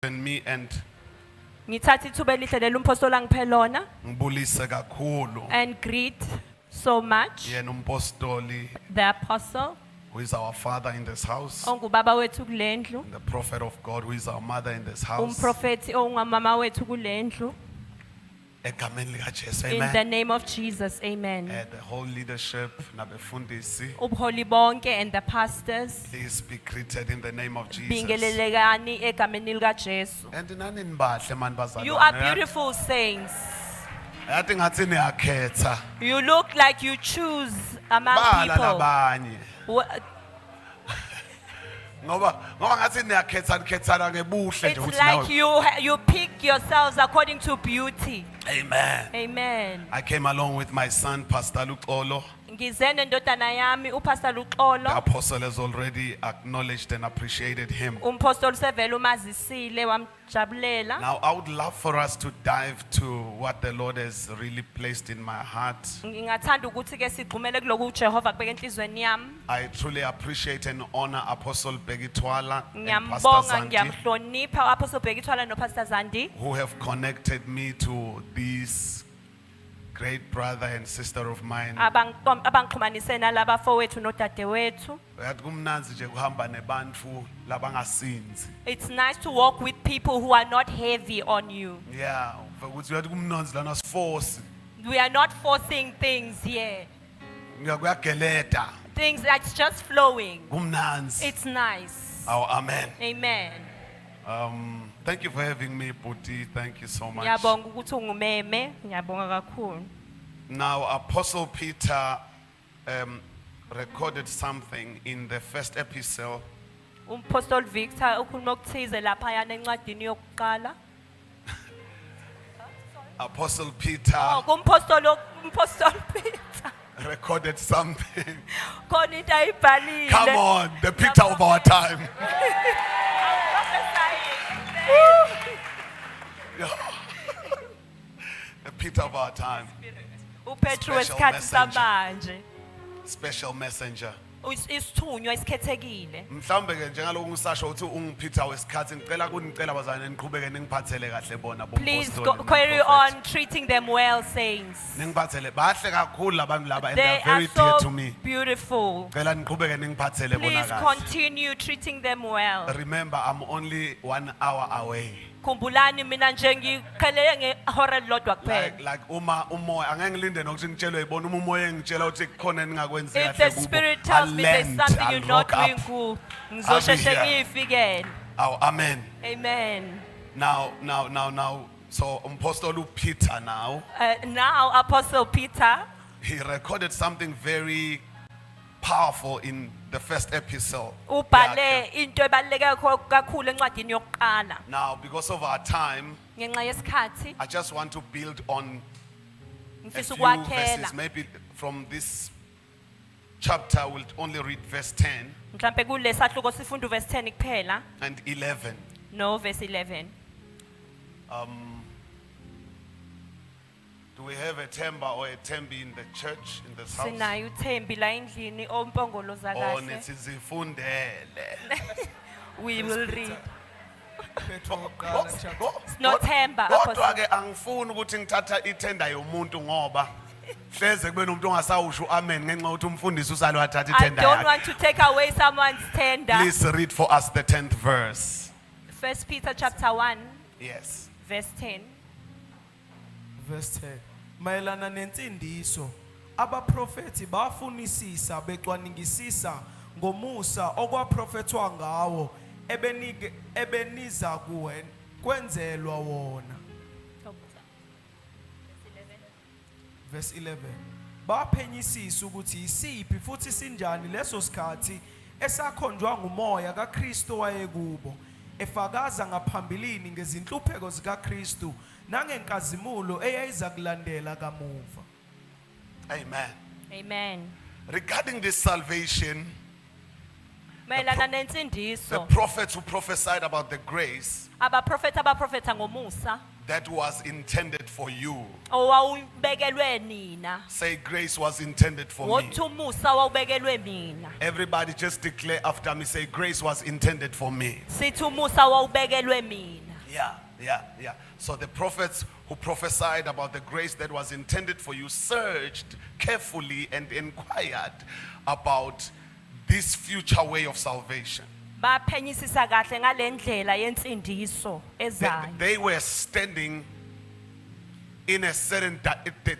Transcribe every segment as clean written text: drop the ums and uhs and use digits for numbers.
And me and Ngithatha ithuba elihle leli umpostoli angiphe lona ngibulise kakhulu and greet so much yena umpostoli the apostle who is our father in this house, ongubaba wethu kulendlu, and the prophet of God who is our mother in this house. umprofeti ongamama wethu kulendlu. Egameni likaJesu, In the amen. name of Jesus, amen. The whole leadership nabefundisi, Ubuholi bonke and the pastors please be greeted in the name of Jesus. bingelelekani egameni likaJesu. And nani nibahle man You are bazalwane. beautiful saints. Yathi ngathi niyakhetha. You look like you choose among Bala people. labanye. Wha- Ngoba ngathi niyakhetha nikhethana ngebuhle nje It's ukuthi like nawe. you pick yourselves according to beauty. Amen. Amen. I came along with my son Pastor Luxolo. Ngize nendodana yami uPastor The Luxolo. apostle has already acknowledged and appreciated him. Umpostoli sevele umazisile wamjabulela. Now, I would love for us to dive to what the Lord has really placed in my heart. Ngingathanda ukuthi ke sigqumele kuloko uJehova kubeka enhlizweni yami. I truly appreciate and honor Apostle Begitwala and Pastor Ngiyambonga, Zandi, ngiyamhlonipha uApostle Bhekithwala noPastor Zandi who have connected me to these great brother and sister of mine. abangixhumanise nalaba fowethu nodadewethu. Yathi kumnanzi nje kuhamba nebantfu labangasinzi. It's nice to walk with people who are not heavy on you. Yeah, ukuthi yathi kumnanzi lana siforce. We are not forcing things here. Ngiyakuyageleta. Things that's just flowing. Kumnanzi. It's nice. Oh, amen. Amen. Thank you for having me, Puti. Thank you so much. Ngiyabonga ukuthi ungumeme, ngiyabonga kakhulu. Now, Apostle Peter recorded something in the first epistle. Umpostoli Victor ukhuluma okuthize lapha yana encwadini yokuqala. Apostle Peter Oh, umpostoli Peter. recorded something. Khona into ayibhalile. Come on, the Peter of our time. The Peter of our time. uPetru Special wesikhathi messenger. samanje. Special messenger. Isithunywa esikhethekile. Mhlawumbe ke njengalokhu ngisasho uthi unguPeter wesikhathi ngicela kunicela bazane niqhubeke ningiphathele kahle bona Please bompostoli carry nabaprofethi. on treating them well, saints. Ningiphathele bahle kakhulu labantu laba and they They are very are dear to so me. beautiful. Ngicela niqhubeke ningiphathele bona Please kahle. continue treating them well. Remember, I'm only 1 hour away. Khumbulani mina nje ngikhelele ngehora lodwa kuphela. Like uma umoya angeke ngilinde nokuthi ngitshelwe yibona uma umoya engitshela ukuthi kukhona ningakwenzi If kahle the kubo, spirit I'll tells me there's land, something I'll you're not rock up. doing good, ngizosheshe here. ngiyifikele. Oh, amen. Amen. Now. So Apostle Peter now, Now Apostle Peter he recorded something very powerful in the first epistle. ubhale into ebaluleke kakhulu encwadini yokuqala. Now, because of our time, Ngenxa yesikhathi I just want to build on a ngifisa few ukwakhela. verses. Maybe from this chapter, we'll only read verse 10 Mhlambe kulesahluko sifunda uverse 10 kuphela and 11. no verse 11. Do we have a Temba or a Tembi in the church, in this house? Sinayo uThembi la endlini ompongoloza Oh, kahle. nithi zifundele. We will read. Go- Nothemba, Kodwa Apostle. ke angifuni ukuthi ngithatha ithenda yomuntu ngoba hleze kube nomuntu ongasawusho amen ngenxa yokuthi umfundisi usale wathatha I ithenda don't yakhe. want to take away someone's tender. Please read for us the 10th verse. 1 Peter chapter 1 Yes. verse 10. Verse 10. Mayelana nensindiso abaprofeti bafunisisa becwaningisisa ngomusa okwaprofethwa ngawo ebeniza kuwe kwenzelwa wona. Verse 11. Baphenyisisa ukuthi isiphi futhi sinjani leso sikhathi esakhonjwa ngumoya kaKristu wayekubo efakaza ngaphambilini ngezinhlupheko zikaKristu nangenkazimulo eyayiza kulandela kamuva. Amen. Amen. Regarding this salvation, Mayelana the nensindiso prophets who prophesied about the grace abaprofeta ngomusa that was intended for you. owawubekelwe nina. Say, grace was intended for me. Wothi umusa wawubekelwe mina. Everybody just declare after me, say, grace was intended for me. Sithi umusa wawubekelwe mina. Yeah. So the prophets who prophesied about the grace that was intended for you searched carefully and inquired about this future way of salvation. Baphenyisisa kahle ngalendlela yensindiso ezayo. They were standing in a certain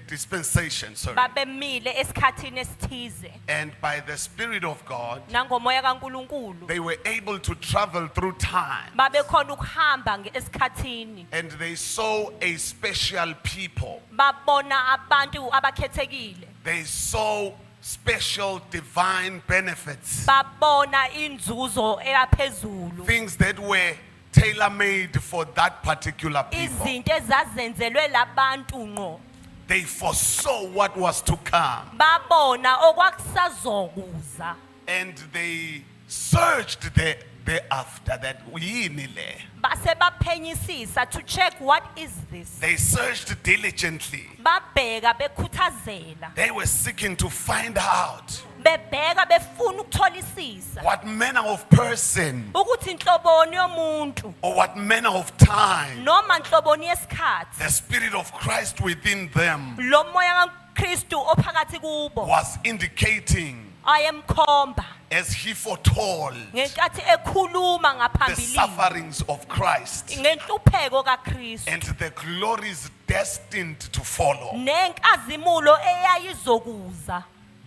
dispensation, sorry. Babemile esikhathini esithize. And by the Spirit of God, Nangomoya kaNkulunkulu. they were able to travel through time. Babekhona ukuhamba esikhathini. And they saw a special people. Babona abantu abakhethekile. They saw special divine benefits. Babona inzuzo eyaphezulu. Things that were tailor-made for that particular people. Izinto ezazenzelwe labantu ngqo. They foresaw what was to come. Babona okwakusazokuza. And they searched thereafter that yini le. Base baphenyisisa to check what is this. They searched diligently. Babheka bekhuthazela. They were seeking to find out Bebheka befuna ukutholisisa. what manner of person Ukuthi inhloboni yomuntu or what manner of time noma inhloboni yesikhathi. the Spirit of Christ within them Lo moya kaKristu ophakathi kubo. was indicating Ayemkhomba as he foretold ngenkathi ekhuluma the ngaphambili sufferings of Christ ngenhlupheko kaKristu and the glories destined to follow. nenkazimulo eyayizokuza.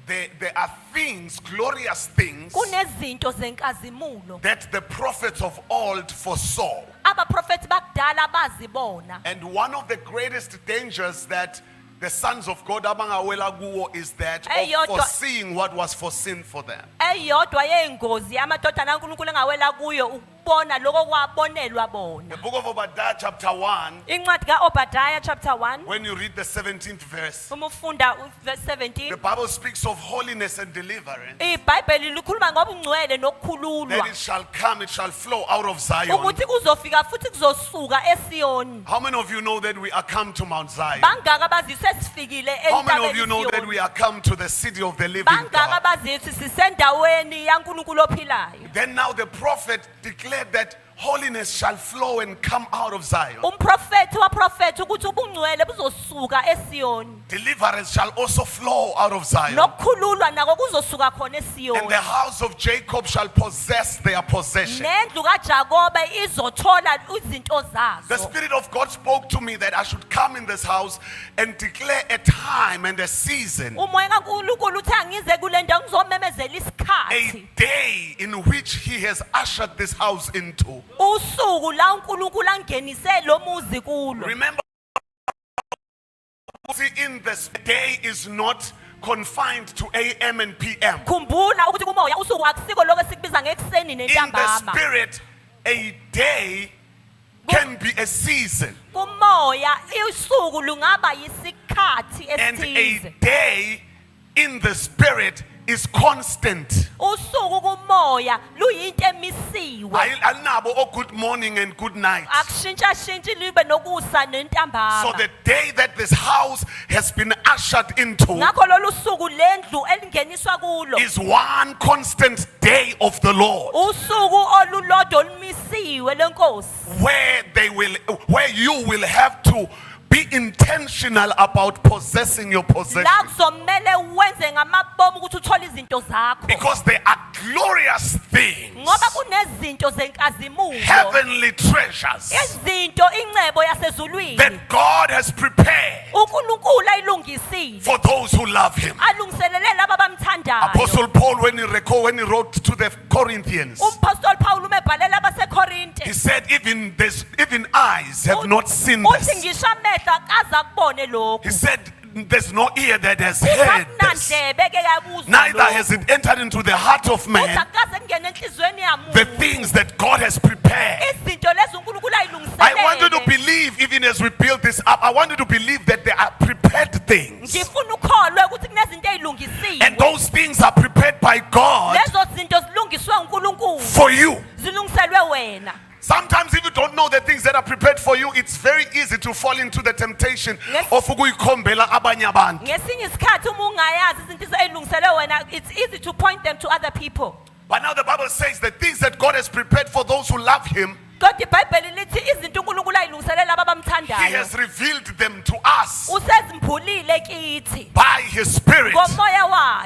There are things, glorious things, Kunezinto zenkazimulo that the prophets of old foresaw. abaprofeti bakudala bazibona. And one of the greatest dangers that the sons of God abangawela kuwo is that of Eyodwa- foreseeing what was foreseen for them. Eyodwa yeingozi amadodana kaNkulunkulu engawela kuyo ukubona lokho kwabonelwa The bona. book of Obadiah chapter 1, Incwadi kaObadiah chapter 1 when you read the 17th verse, uma ufunda verse the 17 Bible speaks of holiness and deliverance. iBhayibheli likhuluma ngobungcwele That nokukhululwa it shall come, it shall flow out of Zion. ukuthi kuzofika futhi kuzosuka eSiyoni. How many of you know that we are come to Mount Zion? Bangaka bazise sifikile How many of entabeni you know that eSiyoni? we are come to the city of the living Bangaka God? bazithi sisendaweni yaNkulunkulu ophilayo. Then now the prophet declared that holiness shall flow and come out of Zion. Umprofeti waprofeti ukuthi ubungcwele buzosuka eSiyoni. Deliverance shall also flow out of Zion. Nokukhululwa nako kuzosuka khona And eSiyoni. the house of Jacob shall possess their possession. Nendlu kaJakobe izothola izinto The zazo. Spirit of God spoke to me that I should come in this house and declare a time and a season, Umoya kaNkulunkulu uthi angize kule ndawo ngizomemezela a isikhathi. day in which He has ushered this house into. Usuku la uNkulunkulu angenise lo muzi kulo. Remember, see, in this day is not confined to AM and PM. Khumbula ukuthi kumoya usuku akusiko lokho esikubiza ngekuseni In the nentambama. spirit, a day can be a season, Kumoya usuku lungaba yisikhathi and a esithize. day in the spirit is constant. Usuku kumoya luyinto emisiwe. Alinabo o good morning and good night. Akushintsha shintshi libe nokusa So nentambama. the day that this house has been ushered into Ngakho lolu suku lendlu elingeniswa kulo. is one constant day of the Lord, Usuku olulodwa olumisiwe lenkosi. where you will have to be intentional about possessing your possession, La kuzomela wenze ngamabomu ukuthi uthole izinto zakho. because there are glorious things, Ngoba kunezinto zenkazimulo. heavenly treasures Izinto incebo yasezulwini. that God has prepared uNkulunkulu ayilungisile. for those who love Him. Alungiselele laba abamthandayo. Apostle Paul, when he wrote to the Corinthians, Umpostoli Paul umebhalela he abaseKorinte. said, even eyes have not seen Uthi this. ngisho amehlo akaze akubone lokhu. He said, there's no ear that has heard this, Izakunandlebe ke yakuzwa neither lokhu. has it entered into the heart of Uthi man akukaze kungene enhlizweni the yamuntu. things that God has prepared. Izinto lezi uNkulunkulu ayilungiselele. I want you to believe, even as we build this up, I want you to believe that there are prepared things. Ngifuna ukholwe ukuthi kunezinto And ezilungisiwe. those things are prepared by God Lezo zinto zilungiswe uNkulunkulu. for you. Zilungiselwe wena. Sometimes if you don't know the things that are prepared for you, it's very easy to fall into the temptation Yes. of ukuyikhombela abanye abantu. Ngesinye isikhathi uma ungayazi izinto ezilungiselwe wena, it's easy to point them to other people. But now the Bible says the things that God has prepared for those who love Him Kodwa iBhayibheli lithi izinto uNkulunkulu revealed them to us Usezimbulile kithi by His Spirit. ngomoya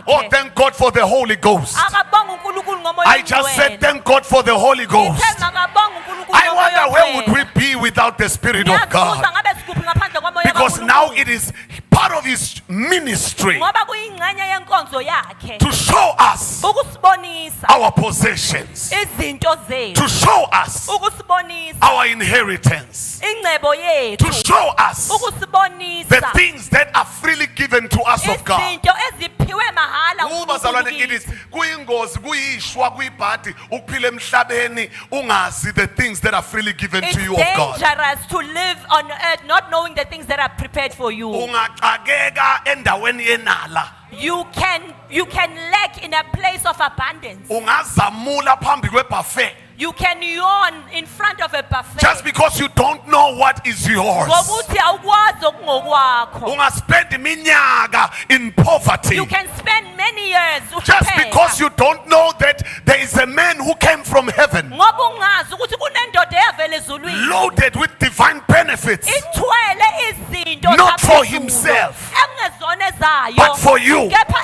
Oh, wakhe. thank God for the Holy Ghost. Akabonga uNkulunkulu ngomoya I just said, ongcwele. thank God for the Holy Ghost. Ngithe makabonga uNkulunkulu I ngomoya wonder where would we ongcwele. be without the Spirit of Ngiyazibuza God? ngabe sikuphi ngaphandle komoya Because now kaNkulunkulu. it is part of His ministry Ngoba kuyingxenye yenkonzo yakhe to show us ukusibonisa our possessions, izinto zethu, to show us ukusibonisa our inheritance, ingcebo to yethu, show us the ukusibonisa things that are freely given to us of God. izinto eziphiwe mahala Bazalwane, uNkulunkulu it is kithi. kuyingozi kuyishwa kuyibhadi ukuphila emhlabeni ungazi the things that are freely given to you of God. It's dangerous to live on earth not knowing the things that are prepared for you. Ungacakeka endaweni yenala, You can lack in a place of abundance. ungazamula phambi kwebuffet You can yawn in front of a buffet. just because you don't know what is yours. Ngokuthi awukwazi okungokwakho. Ungaspend iminyaka in poverty You can spend many years just uhlupheka. because you don't know that there is a man who came from heaven Ngoba ungazi ukuthi kunendoda eyavela ezulwini. loaded with divine benefits, Ithwele izinto not for zaphezulu, himself, ekungezona ezayo, but for you. kepha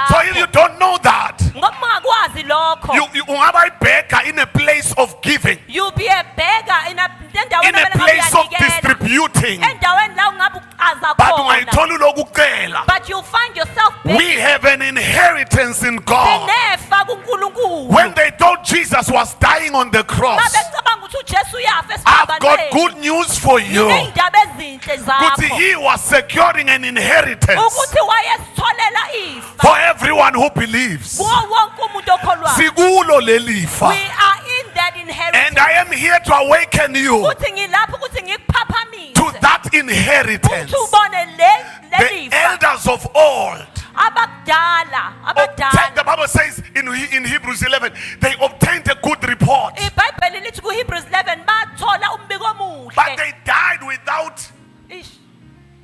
So if you ezingezakho. don't know that, Ngoba ungakwazi lokho, you ungaba ibheka in a place of giving, you'll be a beggar in a endaweni in a okumele place ngabe of uyanikela. distributing, Endaweni la ungabe ucaza but khona. ungayitholi lokucela. But you find yourself We have an inheritance in God. sinefa kuNkulunkulu. When they thought Jesus was dying on the cross, Babecabanga ukuthi uJesu uyafa I've got esibhabaneni. good news for you. Nginey'ndaba ezinhle Ukuthi zakho. He was securing an inheritance Ukuthi wayesitholela ifa. for everyone who believes. Kuwo wonke umuntu okholwayo. Sikulo We lelifa. are in that And inheritance. I am here to awaken you Ukuthi ngilapho ukuthi ngikuphaphamise. to that inheritance. Ukuthi ubone le The lifa. elders of old, Abadala, the abadala. Bible says in Hebrews 11, they obtained a good report, iBhayibheli lithi kuHebrews 11 bathola umbiko but omuhle. they died without Ish.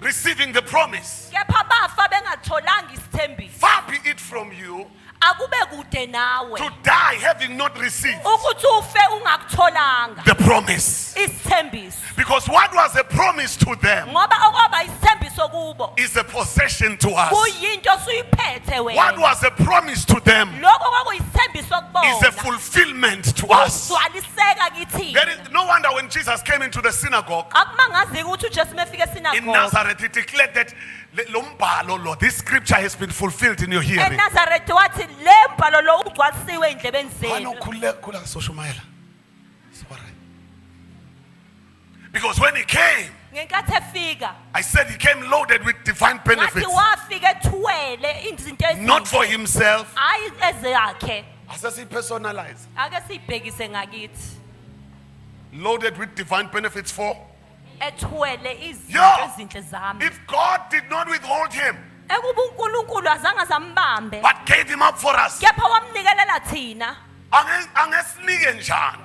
receiving the promise. Kepha bafa bengatholanga isithembiso. Far be it from you Akube kude nawe. to die having not received Ukuthi ufe ungakutholanga the promise. isithembiso. Because what was a promise to them Ngoba okwaba isithembiso kubo is a possession to us. kuyinto suyiphethe What wena. was a promise to them Lokho kwakuyisithembiso is a kubona. fulfillment to us. Ugcwaliseka kithi. There is no wonder when Jesus came into the synagogue Akumangazi ukuthi uJesu mefika in esinagoge. Nazareth, he declared that lo mbhalo lo, this scripture has been fulfilled in your hearing. eNazareth wathi le mbhalo lo ugcwalisiwe endlebeni zenu. Khula soshumayela. It's all right. Because when he came, Ngenkathi efika I said he came loaded with divine ngathi benefits, wafika ethwele izinto not for ezinhle. himself. Hayi ezakhe. Personalized, Ake sibhekise ngakithi. loaded with divine benefits for. Ethwele izinto Yeah. ezinhle zami. If God did not withhold him, Ekuba uNkulunkulu azange zambambe. but gave him up for us, Kepha wamnikelela thina. angesinike njani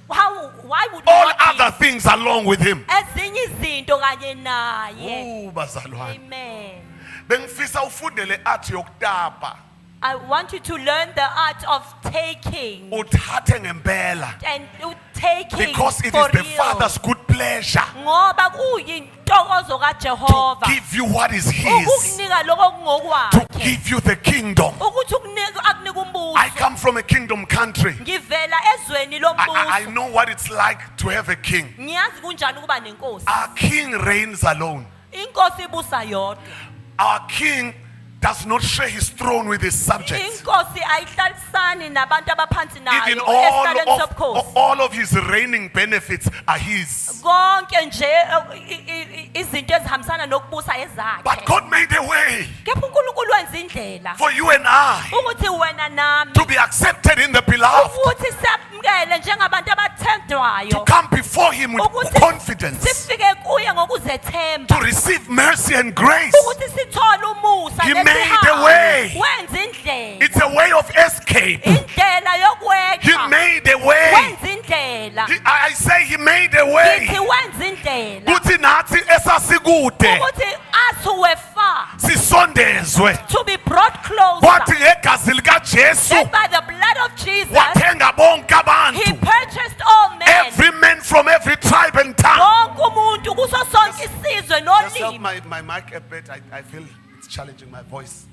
Why would we all not other give things along with him? ezinye izinto kanye naye? Bazalwane, Amen. bengifisa ufundele art yokutapa, I want you to learn the art of taking uthathe ngempela, and taking because it for is the real. Father's good pleasure Ngoba kuyintokozo to kaJehova give you what is his, ukukunika lokho to kungokwakhe. give you the kingdom. Ukuthi akunika I umbuso. come from a kingdom country. Ngivela ezweni I lombuso. know what it's like to have a king. Ngiyazi kunjani ukuba nenkosi. Our king reigns alone. Inkosi ibusa yodwa. Our king does not share his throne with his subjects. Inkosi ayihlalisani nabantu abaphansi Even nayo esihlalweni sobukhosi. all of his reigning benefits are his. Konke nje izinto ezihambisana nokubusa But ezakhe. God made a way Kepha uNkulunkulu wenza indlela for you and I ukuthi wena nami to be accepted in the beloved, ukuthi samukele njengabantu to abathandwayo. come before him with Ukuthi confidence, sifike kuye ngokuzethemba. to receive mercy and grace. Ukuthi sithole umusa He made a nesihawu. way. Wenza indlela. It's a way of escape. Indlela He yokwetha. made a way. Wenza indlela. I say he made a way. Ngithi wenza indlela. Kuthi nathi esasikude Ukuthi athi wefa sisondezwe. to be brought closer. Kwathi ngegazi likaJesu That by the blood of Jesus wathenga bonke he abantu. purchased all men. Every man from every tribe and tongue. Wonke umuntu I feel it's challenging my voice.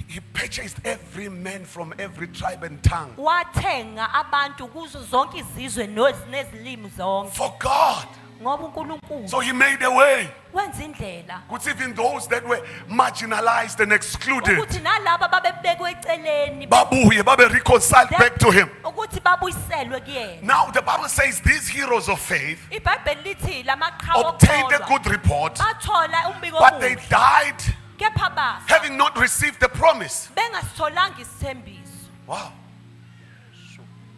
He purchased every man from every tribe and tongue wathenga abantu kuzo zonke izizwe nezilimi zonke for God. ngoba uNkulunkulu So he made a way. wenza indlela Because even those that were marginalized and excluded, ukuthi nalabo babebekwe eceleni babuye, babe reconciled back to him. ukuthi babuyiselwe kuyena. Now the Bible says these heroes of faith iBhayibheli lithi lamaqhawe obtained a good report, bathola umbiko but they omuhle died kepha bafa having not received the promise. bengasitholanga isithembiso. Wow.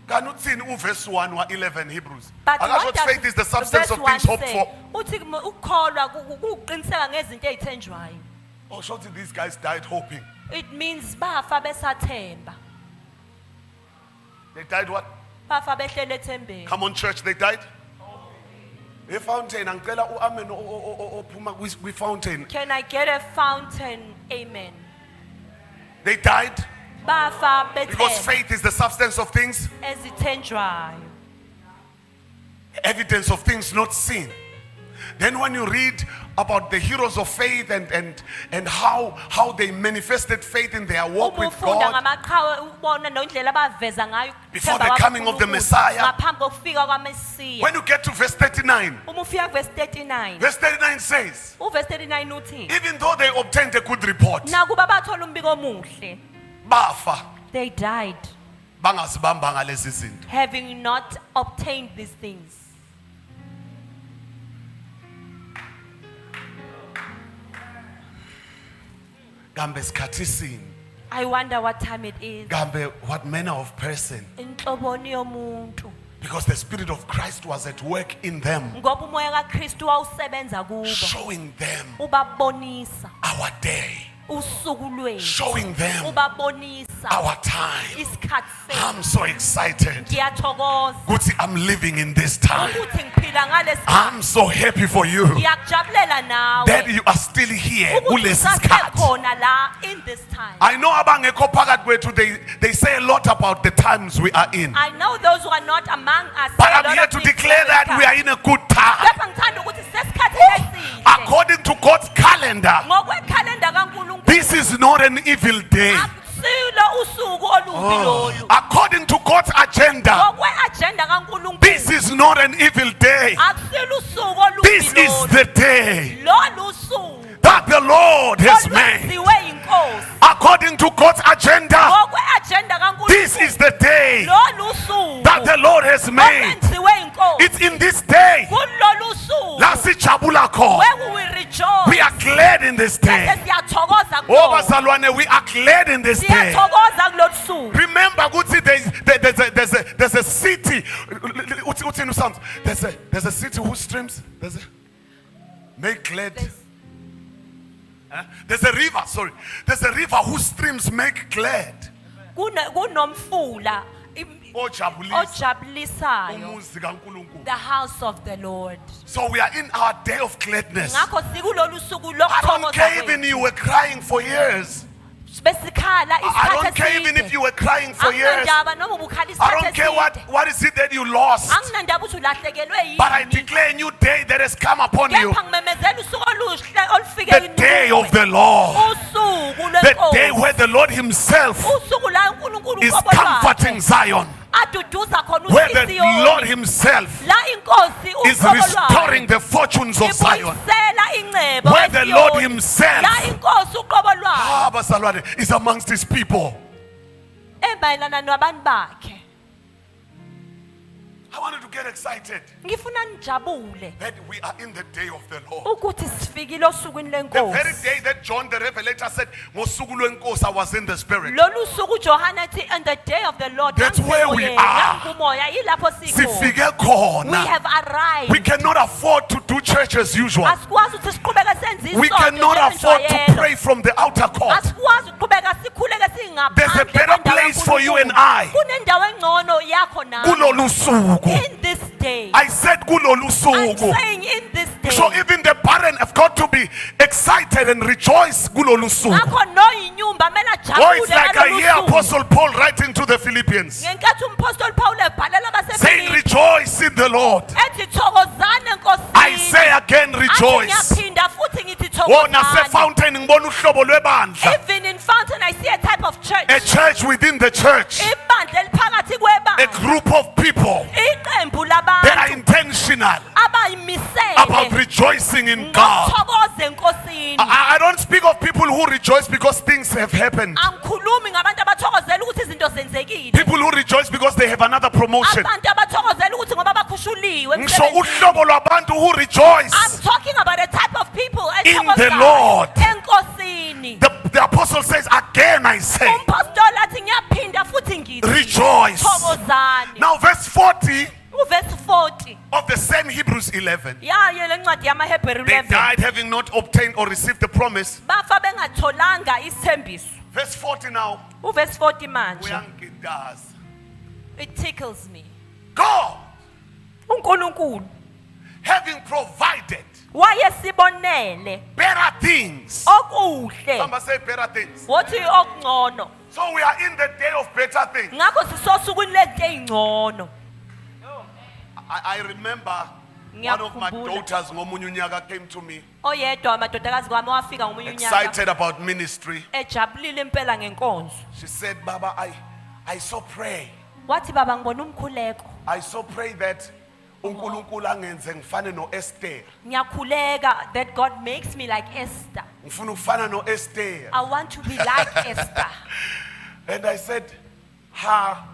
Can you see verse 1 or 11 Hebrews? But Akasho what ukuthi faith is the does substance verse of things 1 hoped say? for. Uthi ukukholwa kuqiniseka ngezinto ezithenjwayo. Oh, surely these guys died hoping. It means bafa besathemba. They died what? Bafa behlele ethembeni. Come on, church, they died. A fountain, angicela uamen ophuma kwi fountain. Can I get a fountain? Amen. They died Bafa because bethemba faith is the substance of things, ezithenjwayo. evidence of things not seen. Then when you read about the heroes of faith and how they manifested faith in their walk Uma with ufunda God ngamaqhawe ubona nendlela abaveza ngayo before ukuthemba the coming of the kwaNkulunkulu Messiah. ngaphambi kokufika kwaMesiya. When you get to verse 39, Uma ufika verse 39. verse 39 says, Verse 39 uthi even though they obtained a good report, nakuba bathola umbiko omuhle bafa they died bangazibamba ngalezi zinto. having not obtained these things. Gambe sikhathi sini, I wonder what time it is. gambe what manner of person, Inhloboni yomuntu because the spirit of Christ was at work in them, ngoba umoya kaKristu wawusebenza kubo showing them ubabonisa our day, usuku lwethu showing them ubabonisa our time. isikhathi sethu. I'm so excited. Ngiyathokoza Guti, I'm living in this time. ukuthi ngiphila ngalesi I'm so happy for you ngiyakujabulela nawe that you are still here ukuthi kulesi usasekhona sikhathi. la in this time. I know abangekho phakathi kwethu, they say a lot about the times we are in. I know those who are not among us. But say a I'm lot here of to things declare all the that time. we are in a good time. Kepha ngithanda ukuthi sesikhathini esihle. According to God's calendar, Ngokwekhalenda kaNkulunkulu this is not an evil day. akusilo usuku olubi lolu. According to God's agenda, Ngokwe-agenda kaNkulunkulu this is not an evil day. akusilo usuku olubi This is lolu. the day Lolu usuku that the Lord has made. olwenziwe yinkosi. According to God's agenda, Ngokwe-agenda kaNkulunkulu this is the day lolu usuku that the Lord has made. olwenziwe yinkosi. It's in this day. Kulolu usuku Lasijabula kho. where we will rejoice. We are glad in this Bese day. siyathokoza Oh, kulolu. bazalwane, we are glad in this day. Siyathokoza kulolu suku. Remember, Guti, there's a city. Uti no sounds. There's a city whose streams. Make glad. Huh? There's a river. Sorry, there's a river whose streams make glad. Kunomfula Ojabulisa ojabulisayo, umuzi kaNkulunkulu. the house of the Lord. So we are in our day of gladness. Ngakho sikulolu suku I don't lokuthokoza care even kwethu. you were crying for years. Besikhala I isikhathi don't care even if eside. you were crying for years. Anginandaba noma ubukhala I isikhathi don't care eside. what is it that you lost. Anginandaba ukuthi ulahlekelwe But I yini. declare a new day that has come upon you. Kepha ngimemezela usuku oluhle olufike The day of the Lord. usuku The day lwenkosi. where the Lord Himself Usuku la uNkulunkulu is uqobo comforting lwakhe Zion. aduduza khona Where the uSiyoni. Lord Himself La inkosi is uqobo restoring lwayo the fortunes of Zion. ibuyisela ingcebo Where the eSiyoni. Lord Himself La inkosi uqobo lwayo Bazalwane, is amongst His people. emayelana nabantu bakhe. I wanted to get excited Ngifuna nijabule that we are in the day of the Lord. ukuthi sifikile osukwini The very lenkosi. day that John the Revelator said, "Ngosuku lwenkosi," I was in the spirit. Lolu suku Johana ethi on the day of the Lord. That's where we are. Kumoya yilapho sikhona. Sifike We khona. have arrived. We cannot afford to do church as usual. Asikwazi ukuthi siqhubeke senze We isonto cannot afford to njengenjwayelo. pray from the outer court. Asikwazi ukuqhubeka sikhuleke singaphandle. There's a better kwendawo place for you and kaNkulunkulu. I. Kunendawo engcono yakho nawe. Kulolu suku. In this day. I said kulolu I'm suku. saying in this day. So even the barren have got to be excited and rejoice kulolu suku. Ngakho noyinyumba mele Oh, it's ajabule like I ngalolu hear suku. Apostle Paul writing to the Philippians, Ngenkathi umpostoli Paul ebhalela saying, abaseFilipi "Rejoice in the Lord." ethi thokozani enkosini. I say again, Athi rejoice. ngiyaphinda futhi ngithi Wona thokozani. sefountain ngibona uhlobo lwebandla. Even in Fountain, I see a type of church. A church within the church. Ibandla eliphakathi A kwebandla. group of people Iqembu that are labantu intentional about abayimisele rejoicing in God. ngokuthokoza enkosini. I don't speak of people who rejoice because things have happened. Angikhulumi ngabantu abathokozela ukuthi izinto zenzekile. People who rejoice because they have another promotion. Abantu abathokozela ukuthi ngoba bakhushuliwe Ngisho emsebenzini. uhlobo lwabantu who rejoice. I'm talking about a type of people In the ethokozayo Lord. enkosini. The apostle says, again I say, Umpostoli athi ngiyaphinda futhi ngithi rejoice. thokozani. Now verse 40 Uverse 40 of the same Hebrews 11. yayo lencwadi yamaHebheru They 11 died having not obtained or received the promise. bafa bengatholanga isithembiso. Verse 40 now. Uverse 40 manje Uyangidaza. it tickles me. God, uNkulunkulu having provided wayesibonele better things. okuhle Somebody say better things. wothi okungcono. So we are in the day of better things. Ngakho sisosukwini lento ezingcono. I remember one of my Ngiyakhumbula. daughters ngomunye unyaka came to me Oyedwa amadodakazi kwami wafika ngomunye unyaka excited about ministry. ejabulile impela ngenkonzo. She said, Baba, I so pray. Wathi baba ngibona umkhuleko. I so pray that uNkulunkulu angenze ngifane noEsther. Ngiyakhuleka that God makes me like Esther. Ngifuna ukufana noEsther. I want to be like Esther. And I said, ha.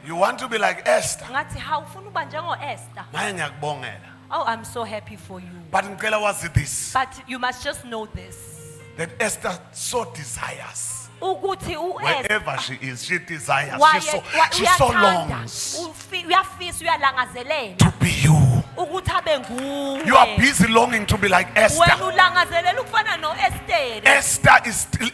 You want to be like Esther? Ngathi hawu ufuna ukuba njengo Esther. Maye ngiyakubongela. Oh, I'm so happy for you. But ngicela wazi this, But you must just know this. that Esther so desires. Ukuthi uEsther Wherever she is, she desires. She so longs uyafisa uyalangazelela to be you. ukuthi abe nguwe. You are busy longing to be like Wena Esther. ulangazelela ukufana noEsther. Esther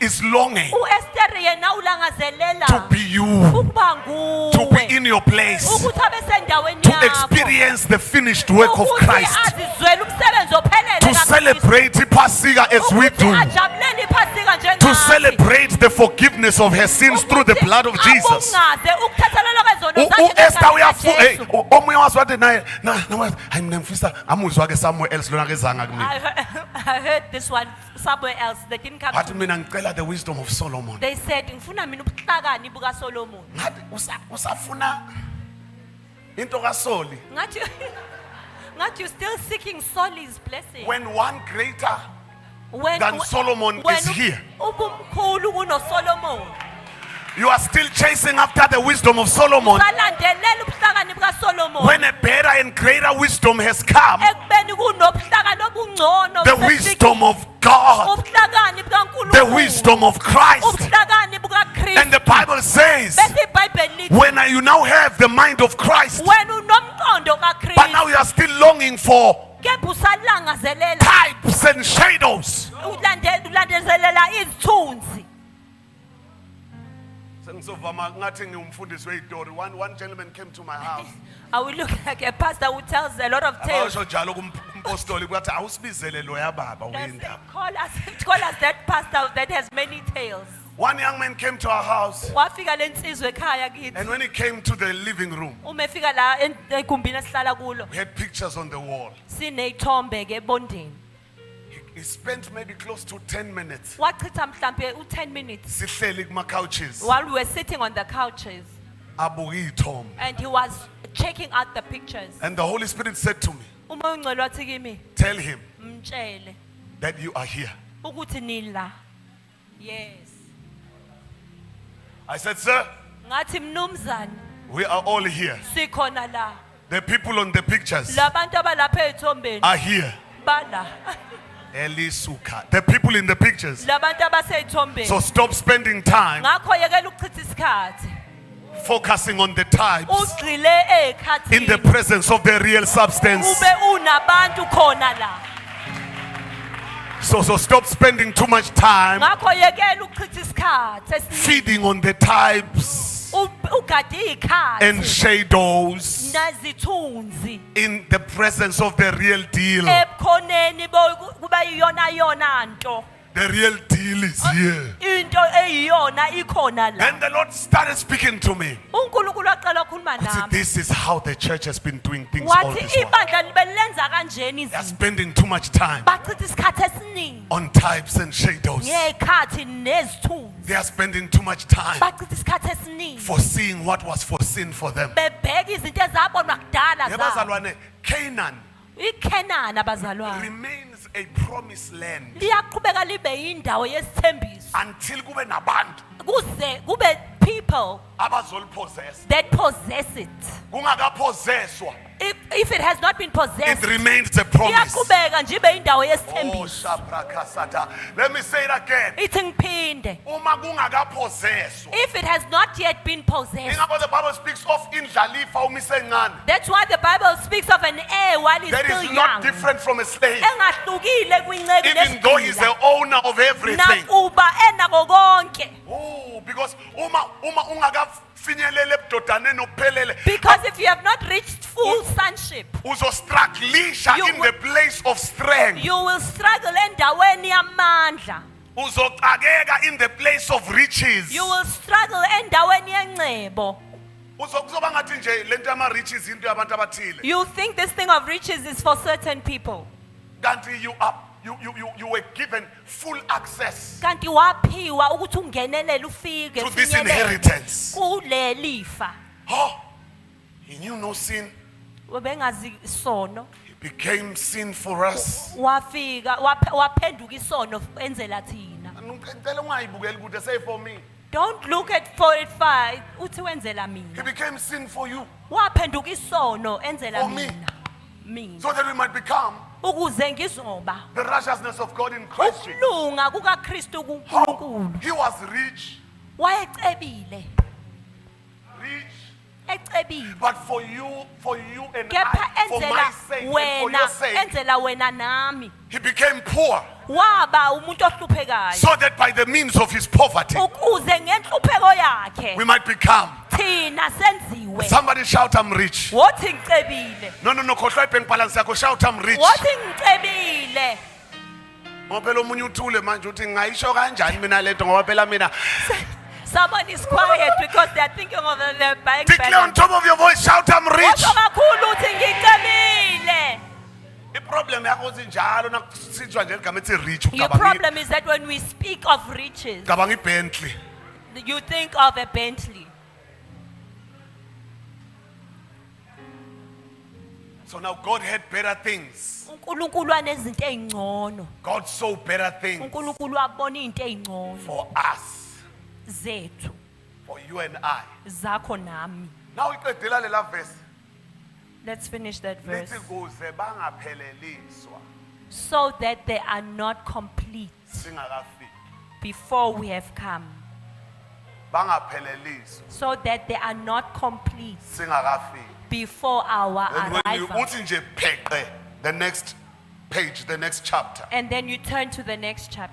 is longing uEsther yena ulangazelela to be you, ukuba to be nguwe. in your place, Ukuthi abe sendaweni to yakho. experience the finished work of Ukuthi Christ, azizwele umsebenzi ophelele to kaKristu. celebrate Pasika as we Ukuthi do, ajabulele iPhasika njengathi. to celebrate the forgiveness of her sins through the blood of Jesus. Abungaze ukuthathelelwa kwezono zakhe uEsther ngegazi likaJesu. omunye wazi wathi naye hayi mina ngifisa amuzwa ke somewhere else lona kezanga kimi. I heard this one somewhere else. They didn't come Wathi to me. mina ngicela the wisdom of Solomon. They said ngifuna mina ubuhlakani bukaSolomon. Ngathi usafuna into kaSoli. Ngathi you still seeking Solly's blessing. When one greater When than Solomon when is here, ubumkhulu kunoSolomon. you are still chasing after the wisdom of Solomon. Salandelela ubuhlakani bukaSolomon. When a better and greater wisdom has come, Ekubeni kunobuhlakani obungcono. the wisdom of God, ubuhlakani bukaNkulunkulu. the wisdom of Christ. ubuhlakani bukaKristu. And the Bible says, Bese iBhayibheli lithi when you now have the mind of Christ, wena unomqondo but kaKristu. now you are still longing for Kepha usalangazelela types and shadows. ulandezelela izithunzi. Sengizovama ngathi ngiwumfundisi weyitori. One gentleman came to my house. I will look like a pastor who tells a lot of tales. Abasho njalo kumpostoli kwathi awusibizele loya baba They say, uyindaba. call us that pastor that has many tales. One young man came to our house, Wafika lensizwe ekhaya kithi. and when he came to the living room, Uma efika la egumbini esihlala kulo, we had pictures on the wall. sineyithombe ke ebondeni. He spent maybe close to 10 minutes Wachitha mhlambe u10 minutes sihleli kuma couches while we were sitting on the couches abuka ithombe. and he was checking out the pictures. And the Holy Spirit said to me, Umoya ongcwele wathi kimi, tell him mtshele that you are here. ukuthi nila. Yes. I said, sir, Ngathi mnumzane, we are all here. sikhona la. The people on the pictures Labantu abalapha ethombeni are here. bala. Elisuka. The people in the pictures. Labantu abaseyithombeni. So stop spending time Ngakho yekela ukuchitha isikhathi. focusing on the types Ugxile in the ekhathini. presence of the real substance. Ube unabantu khona la. So stop spending too much time Ngakho yekela ukuchitha isikhathi esiningi. feeding on the types Ugade and ikhathi. shadows Nazithunzi. in the presence of the real deal. Ebukhoneni kuba yiyona nto. the real deal is here. into eyiyona ikhona la. Then the Lord started speaking to me. uNkulunkulu waqala ukukhuluma He said, nami this is how the church has been doing things all wathi this while. ibandla belenza kanjeni They are izinto spending too much time bachitha isikhathi esiningi on types and shadows. ngekhathi nezithunzi They are spending too much time bachitha isikhathi esiningi foreseeing what was foreseen for them. bebheka izinto ezabonwa kudala Yeah, zabo bazalwane, Canaan iKenani abazalwane remains a promised land liyaqhubeka libe yindawo yesithembiso until kube nabantu kuze kube people abazolipossess. that possess it. Kungakapossesswa, If it has not been it possessed remains a promise. iyaqhubeka nje ibe yindawo Oh, yesithembiso Shaprakasata. Let me say it again. ithi ngiphinde Uma kungakapossesswa. if it has not yet been possessed. Ingakho the Bible speaks of indlalifa uma isencane. That's why the Bible speaks of an heir while he's That still is not young. different from a slave. Engahlukile kwinceku Even though he's the owner of everything. nakuba enako konke. Oh, because uma ungakafinyelele ebudodaneni ophelele, Because if you have not reached full sonship, uzostrugglisha You in will- the place of strength. you will struggle endaweni yamandla. Uzoxakeka in the place of riches. You will struggle endaweni yencebo. Kuzoba ngathi nje lento yama riches into yabantu abathile. You think this thing of riches is for certain people. Kanti you were given full access Kanti waphiwa ukuthi ungenelele ufike to this ufinyelele inheritance. kule lifa. Oh, he knew no sin. Ubengazi isono. He became sin for us. Wafika waphenduka isono enzela thina. Ngicela ungayibukeli ukuthi say for me. Don't look at for it far uthi wenzela He mina. became sin for you Waphenduka isono enzela For me. mina. Mina. so that we might become Ukuze ngizoba the righteousness of God in Christ Jesus. ukulunga kukaKristu kuNkulunkulu. He was rich, Wayecebile, ecebile. but for you and Kepha I, for enzela my sake and for wena, your sake, enzela wena nami. he became poor Waba umuntu ohluphekayo. so that by the means of his poverty, Ukuze ngenhlupheko yakhe we might become. thina senziwe. Somebody shout, I'm rich. Wothi ngicebile. No, khohlwa ibank balance yakho, shout, I'm rich. Wothi ngicebile. Ngoba phela omunye uthule manje uthi ngayisho kanjani mina lento ngoba phela mina. Someone is quiet because they are thinking of the bank Declare on balance. top of your voice, shout, I'm rich. Kodwa kakhulu uthi ngicebile. Iproblem yakho sinjalo nakusitshwa nje igama ethi rich Your problem is that when we speak of riches, ucabanga iBentley. you think of a Bentley. So now God had better things. uNkulunkulu wanezinto ezingcono. God saw better things uNkulunkulu wabona izinto ezingcono for us, zethu, for you and I. zakho nami. Now iqedela lela verse. Let's finish that verse. Lithi kuze bangapheleliswa So that they are not complete singakafiki. before we have come. Bangapheleliswa So that they are not complete singakafiki. before our And when you arrival. uthi nje pheqe the next page, the next chapter. And then you turn to the next chapter.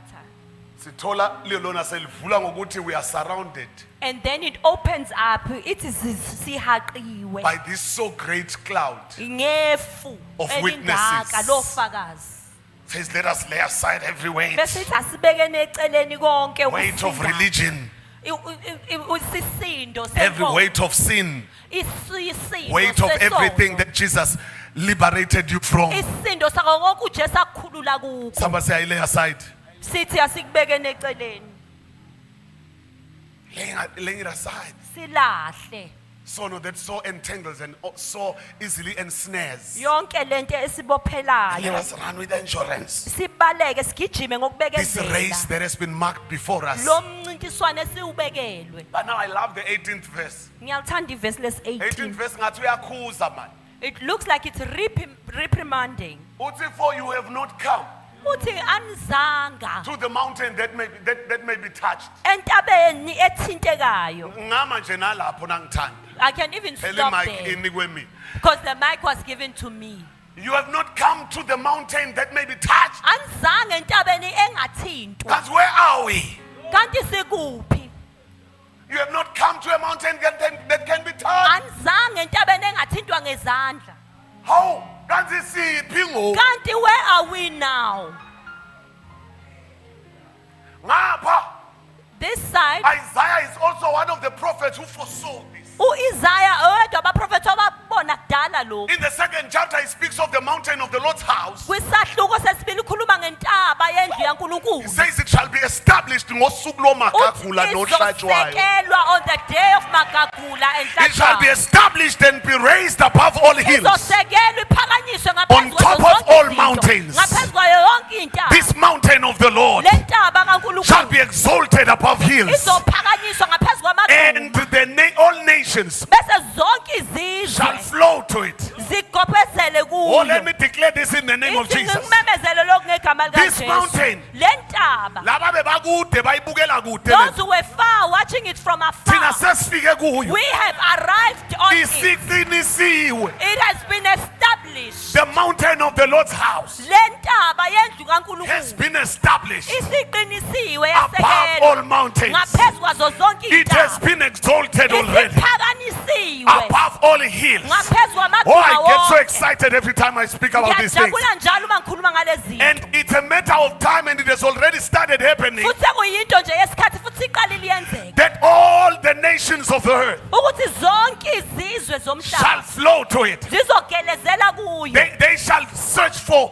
Sithola lelona selivula ngokuthi we are surrounded And then it opens up. It is sihaqiwe. by this so great cloud. Ngefu Of elingaka witnesses. lofakazi. Says let us lay aside every weight, Bese sithi asibekene eceleni konke weight of ukusinda. religion, Isisindo every senkonzo. weight of sin, Isisindo weight of sesono. everything that Jesus liberated you from. Isisindo sako konke uJesu akukhulula kuko. Somebody say I lay aside. Sithi asikubekene eceleni. Laying it aside. Silahle. So no, that so entangles and so easily ensnares. Yonke lento Let esibophelayo. us run with endurance Sibaleke sigijime this race ngokubekezela. that has been marked before us. Lo mncintiswano esiubekelwe. But now I love the 18th verse. Ngiyalithanda ivesi les 18th 18. verse ngathi uyakhuza man. It looks like it's reprimanding. Uthi for you have not come Uthi anizanga to the mountain that may be touched. entabeni ethintekayo. Ngama nje nalapho nangithanda. I can even Phela stop imic there inikwe mina. because the mic was given to me. You have not come to the mountain that may be touched. Anizanga entabeni engathintwa. Because where are we? Kanti sikuphi? You have not come to a mountain that can be touched. Anizanga entabeni engathintwa ngezandla. How? Kanti siphi ngo? Kanti where are we now? Ngapha, This side, Isaiah is also one of the prophets who foresaw this. u-Isaiah oyedwa abaprofethi ababona kudala lokhu. In the second chapter, he speaks of the mountain of the Lord's house. Kwisahluko sesibili ukhuluma ngentaba yendlu He yaNkulunkulu. says it shall be established ngosuku lomagagula Uthi nohlatshwayo. izosekelwa on the day of Magagula and It shall be established and be raised above all hills. izosekelwa iphakanyiswe On ngaphezu top kwazo of zonke all izinto. mountains. Ngaphezu kwayo yonke intaba. This mountain of the Lord Le ntaba shall kaNkulunkulu be exalted above hills. izophakanyiswa ngaphezu And kwamagquma. all nations Bese zonke shall izizwe flow to it. zigobhezele Oh, let kuyo. me declare this in the name of Ithi Jesus. ngimemezele lokhu ngegama This likaJesu. mountain. Le ntaba. Laba bebakude bayibukela kude. Those who were far watching it from Thina afar. sesifike kuyo. We have arrived on it. Isiqinisiwe. It has been established. The mountain of the Lord's house Le ntaba yendlu has kaNkulunkulu been established isiqinisiwe above yasekelwa all mountains. ngaphezu kwazo zonke It has intaba. been exalted already Isiphakanyisiwe above all hills. ngaphezu Oh, kwamagquma I get so wonke. excited every time I speak about these things. Ngiyajabula njalo uma ngikhuluma ngalezi zinto. And it's a matter of time, and it has already started happening, Futhi sekuyinto nje yesikhathi futhi iqalile yenzeka. that all the nations of the earth Ukuthi zonke izizwe shall zomhlaba flow to it. zizogelezela kuyo. They shall search for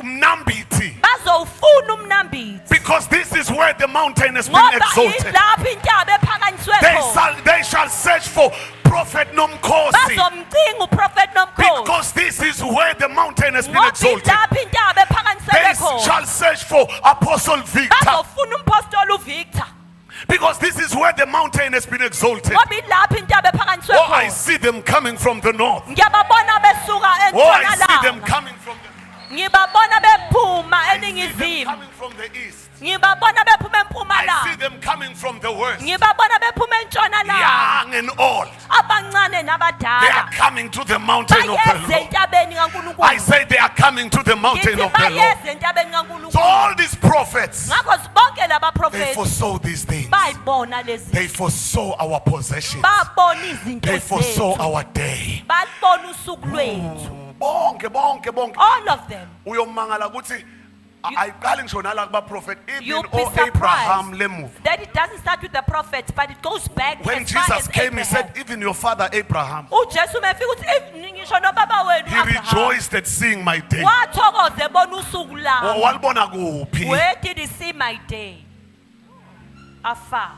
Mnambiti, Bazowufuna umnambithi. because this is where the mountain has been Ngoba exalted. ilapho intaba ephakanyiswe khona. They shall search for Prophet Nomkhosi, Bazomcinga uProfeti Nomkhosi. because this is where the mountain has been Ngoba exalted. ilapho intaba ephakanyiswe They khona. shall search for Apostle Victor, Bazofuna umpostoli uVictor. because this is where the mountain has been exalted. Ngoba ilapho intaba ephakanyiswe Oh, I khona. see them coming from the north. Ngiyababona besuka Oh, I see them entshonalanga. coming from the Ngibabona bephuma I see them eningizimu. coming from the east. Ngibabona bephuma I see empumalanga. them coming from the west. Ngibabona bephuma entshonalanga. Young and old. Abancane They are nabadala. coming to the mountain of the Bayeze Lord. entabeni I kaNkulunkulu. say they are coming to the mountain Ngithi of the Lord. bayeze entabeni So kaNkulunkulu. all these prophets, Ngakho bonke laba they prophet foresaw these things. bayibona lezi. They foresaw our possessions. Babona izinto They foresaw zethu. our day. Babona usuku lwethu. Bonke. All of them. Uyomangala ukuthi ayiqali ngisho nala kuba prophet You'll even be Abraham surprised lemuva. that it doesn't start with the prophets, but it goes back When as far Jesus as came, he said, Abraham. even your father Abraham, uJesu mefika uthi ngisho nobaba wenu he Abraham rejoiced at seeing my day. wathokoza ebona usuku lami. Walibona kuphi? Where did he see my day? Afar.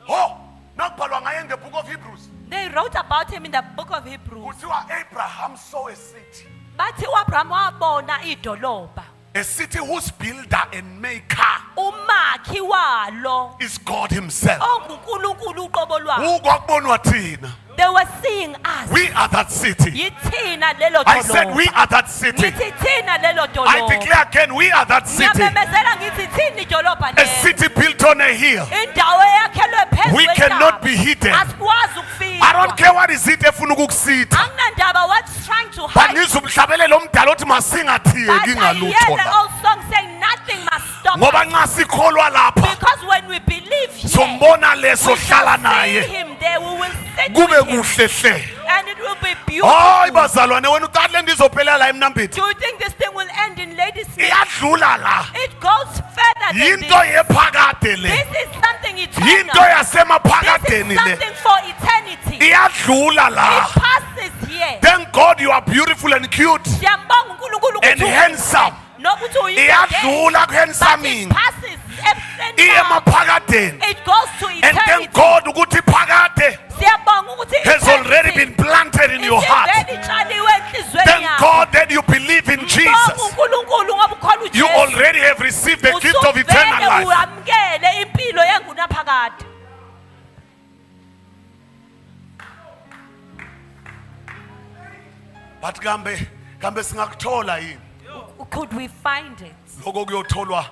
Oh, nakubhalwa ngaye in the book of Hebrews. They wrote about him in the book of Hebrews. Kuthiwa Abraham saw a city. Bathi uAbraham wabona idolobha. A city whose builder and maker Umakhi walo is God himself. onguNkulunkulu uqobo lwabo. Ukwakubonwa thina. They were seeing us. We are that city. Yithina lelo I said we dolobha. are that city. Ngithi thina lelo I dolobha. declare again, we are that city. Ngiyamemezela ngithi thina idolobha A lelo. city built on a hill. Indawo eyakhelwe phezu We kwentaba. cannot be hidden. Asikwazi ukufika. I don't care what is it efuna ukukusitha. Anginandaba what's trying to hide. Banizumhlabelelo omdala othi masingathiyeki But I hear ngalutho the la. old song saying nothing must stop Ngoba us. nxa sikholwa lapha Because when we believe here, sombona leso we shall hlala see naye him there, we will sit kube with him, kuhle hle. and it will be beautiful. Hayi bazalwane wena uqali le nto izophelela la eMnambithi. Do you think this thing will end in Ladysmith? Iyadlula la. It goes further than Yinto this. yephakade le. This is something Yinto eternal. This yasemaphakadeni is le. something for eternity. Iyadlula It la. passes here. Thank God you are beautiful and cute Siyambonga uNkulunkulu and ukuthi handsome. nokuthi uyinto Iyadlula but it ku-handsoming. passes ebusweni Iye bakho. emaphakadeni. It goes to And thank eternity. God ukuthi phakade Siyabonga ukuthi has already been planted in your heart. isivele enhlizweni Thank yakho. God that you believe in Mbonga Jesus. uNkulunkulu ngoba ukholwa You uJesu. already have received the gift of Usuvele eternal life. uyamkele impilo yengunaphakade. But kambe singakuthola yini Could we find it? lokho kuyotholwa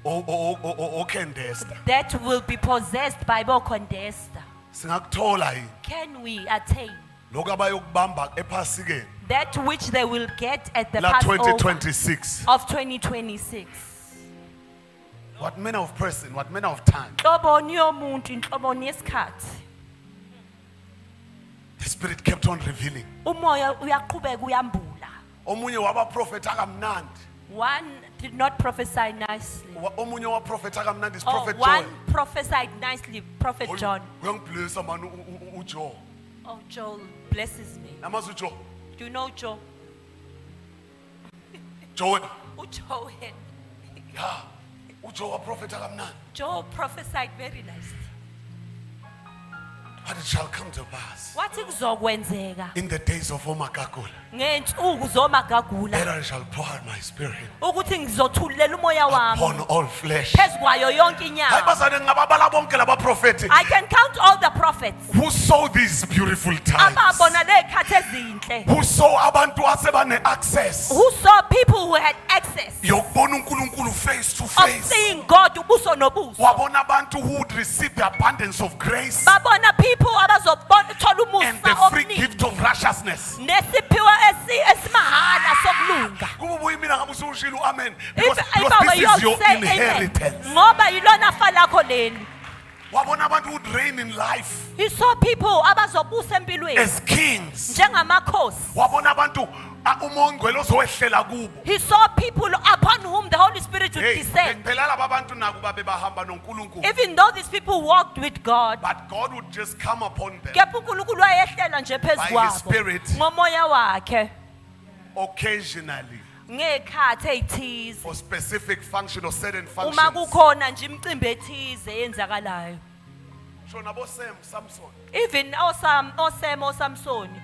oKendesta? That will be possessed by Bokondesta. Singakuthola yini Can we attain lokho abayokubamba ephasikeni that which they will get at the la Passover 2026? of 2026? What manner of person, what manner of time? Inhloboni yomuntu, inhloboni yesikhathi. The Spirit kept on revealing. Umoya uyaqhubeka uyambula. Omunye wabaprofeti akamnandi. One did not prophesy nicely. Omunye waprofetha kamnandi is Oh, Prophet one Joel. prophesied nicely, Prophet John. Uyangiblessa man uJoel. Oh, Joel blesses me. Namazi uJoel. Do you know Joel? Joel. Joel. Yeah. uJoel waprofetha kamnandi. Joel prophesied very nicely. But it shall come to pass Wathi kuzokwenzeka in the days of Omakakula ngensuku zomagagula that I shall pour out my spirit ukuthi ngizothulela umoya wami upon all flesh. phezukwayo yonke Hayi inyama. bazane ngababala bonke laba prophets I can count all the prophets who saw these beautiful times. ababona lezikhathi ezinhle, Who saw abantu asebane access who saw people who had access yokubona uNkulunkulu face to of face. seeing God ubuso nobuso. Wabona abantu who would receive the abundance of grace Babona people abazobona thola and the umusa free omningi gift of righteousness. nesiphiwo esimahhala sokulunga. Kububuya mina ngabe usushilo amen If because this is your say amen, inheritance. ngoba yilona fa lakho leli. Wabona abantu who would reign in life He saw people abazobusa empilweni as kings. njengamakhosi. Wabona abantu umongcwele ozowehlela kubo. He saw people upon whom the Holy Spirit would Hey, descend. phela laba bantu nakuba bebahamba noNkulunkulu. Even though these people walked with God, But God would just come upon them kepha uNkulunkulu wayehlela nje phezu By His kwabo Spirit. ngomoya wakhe occasionally ngekhathi ezithize. for specific function or certain Uma functions. kukhona nje imicimbi ethize yenzakalayo. So nabo Samson. Even Osam, Samsoni.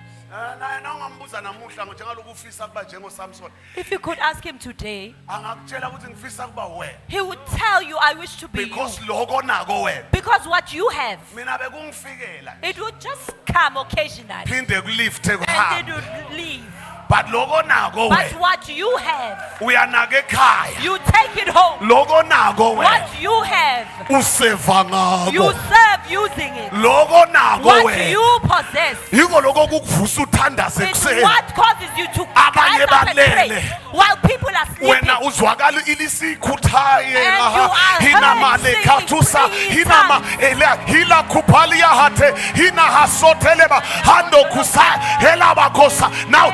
Naye nawungambuza namuhla njengaloku ufisa kuba njengo Samson. If you could ask him today, Angakutshela ukuthi ngifisa kuba wena. he would tell you, I wish to be you. Because lokho nako wena. Because what you have, Mina bekungifikela. it would just come occasionally Phinde kulifte and it kuhamba. would leave. But lokho nako But wena. what you have, Uyanaka ekhaya. you take it home. Lokho nako wena. What you have, Useva you ngako. serve using it. Lokho nako What wena. you possess Yiko lokho kukuvusa uthandaze is kuseni. what causes you to Abanye rise up and pray balele. while people are sleeping. Wena uzwakala ilisikhuthaye And you are hina heard male singing kathusa three hina ma ele hila kupalia hate hina hasoteleba hando kusa hela bakosa. Now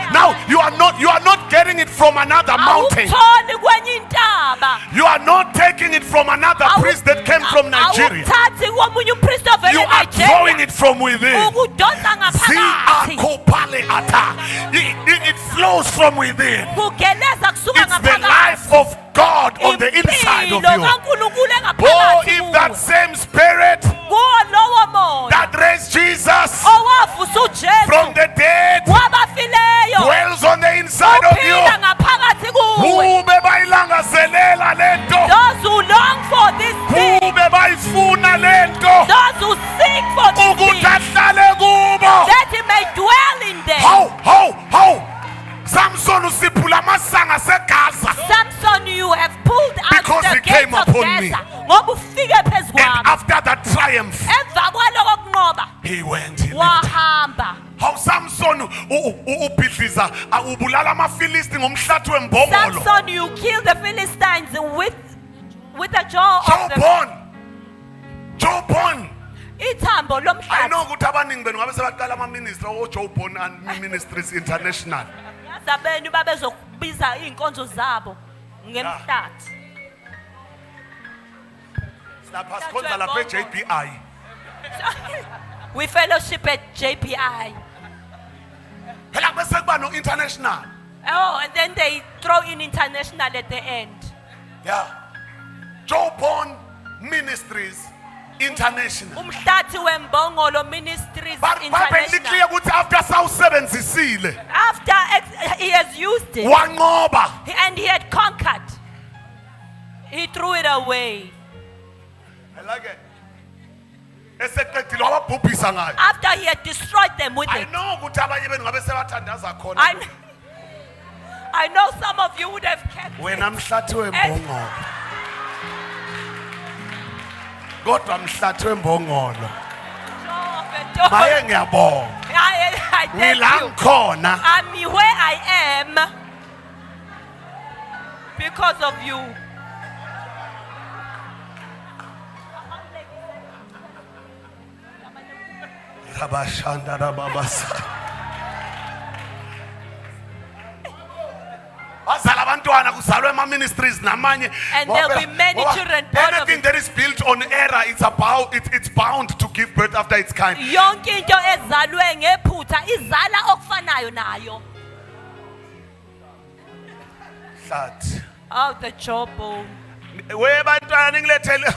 you are not getting it from another mountain. Awutholi kwenye intaba. You are not taking it from another priest that came from Nigeria. Awuthathi komunye umpriest ovele You are drawing eNigeria. it from within. Ukudonsa ngaphakathi. Ziakopale ata. It flows from within. Kugeleza kusuka It's the ngaphakathi. life of God on the inside of Impilo you. kaNkulunkulu Oh, engaphakathi if that kuwe. same spirit Kuwo lowo moya that raised Jesus owavusa uJesu from the dead wabafileyo dwells on the inside of you, uphila ngaphakathi kuwe. ube bayilangazelela lento, Those who long for this thing, ube bayifuna lento, those who seek for this ukuthi thing, ahlale kubo. that he may dwell in them. How Samson usiphula amasanga seGaza, Samson, you have pulled out Because the he gates came of upon me. Gaza. Ngoba ufike phezu and kwami. after that triumph Emva kwaloko kunqoba he went. He lived. wahamba. How Samson ubhidliza ubulala amafilisti ngomhlathi wembongolo. Samson, you killed the Philistines with a jaw of the Jobon. ithambo I lomhlathi. know ukuthi abaningi benu ngabe sebaqala ama-ministry o-Jobon and Ministries International. Yazabenu babezokubiza iy'nkonzo zabo ngemhlathi. Lapha sikhonza lapha e-JBI. We fellowship at JPI. Phela bese kuba no-international. Oh, and then they throw in international at the end. Yeah. Jobon Ministries International. Umhlathi wembongolo Ministries Babhekile International. ukuthi after sawusebenzisile After he has used it wanqoba. and he had conquered, he threw it away. I like it. Eseqedile wababhubhisa ngayo. After he had destroyed them with I it. know ukuthi abanye benu ngabe sebathandaza khona. I know some of you would have kept Wena it. mhlathi wembongolo. Kodwa mhlathi wembongolo. Maye ngiyabonga. I thank Ngila you. ngikhona. I'm where I am because of you. Rabashanda rababasa. Bazala abantwana kuzalwe ama-ministries namanye. And there'll be many Ngoba children born of anything it. that is built on error, it's bound to give birth after its kind. Yonke into ezalwe ngephutha izala okufanayo nayo. Hlathi. Oh, the jawbone. We bantwana ningilethele.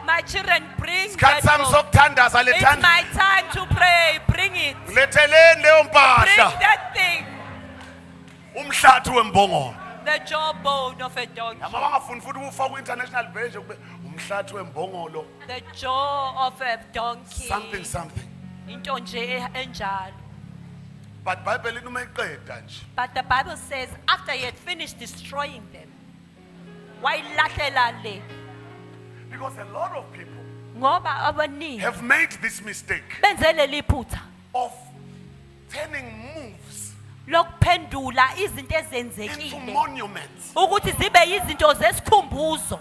My children, bring Isikhathi that sami book. sokuthandaza It's lethanda. my time to pray. Bring it. Letheleni leyo Bring mpahla. that thing. Umhlathi wembongolo. The jawbone of a donkey. Yama bangafuni futhi ukufaka international version kube umhlathi wembongolo. The jaw of a donkey. Something. Into nje enjalo. But Bible inuma iqeda nje. But the Bible says after he had finished destroying them, wayilahlela le. Because a lot of people Ngoba abaningi have made this mistake benze leli phutha of turning moves lokuphendula izinto into ezenzekile monuments. ukuthi zibe yizinto zesikhumbuzo.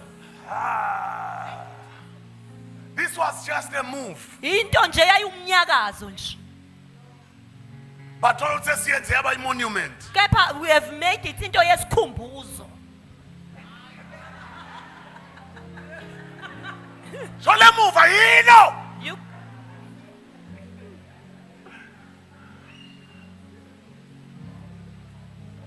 This was just a move. Into nje yayumnyakazo nje. But all sesiyenze yaba monument. Kepha we have made it into yesikhumbuzo. So le move ayino. You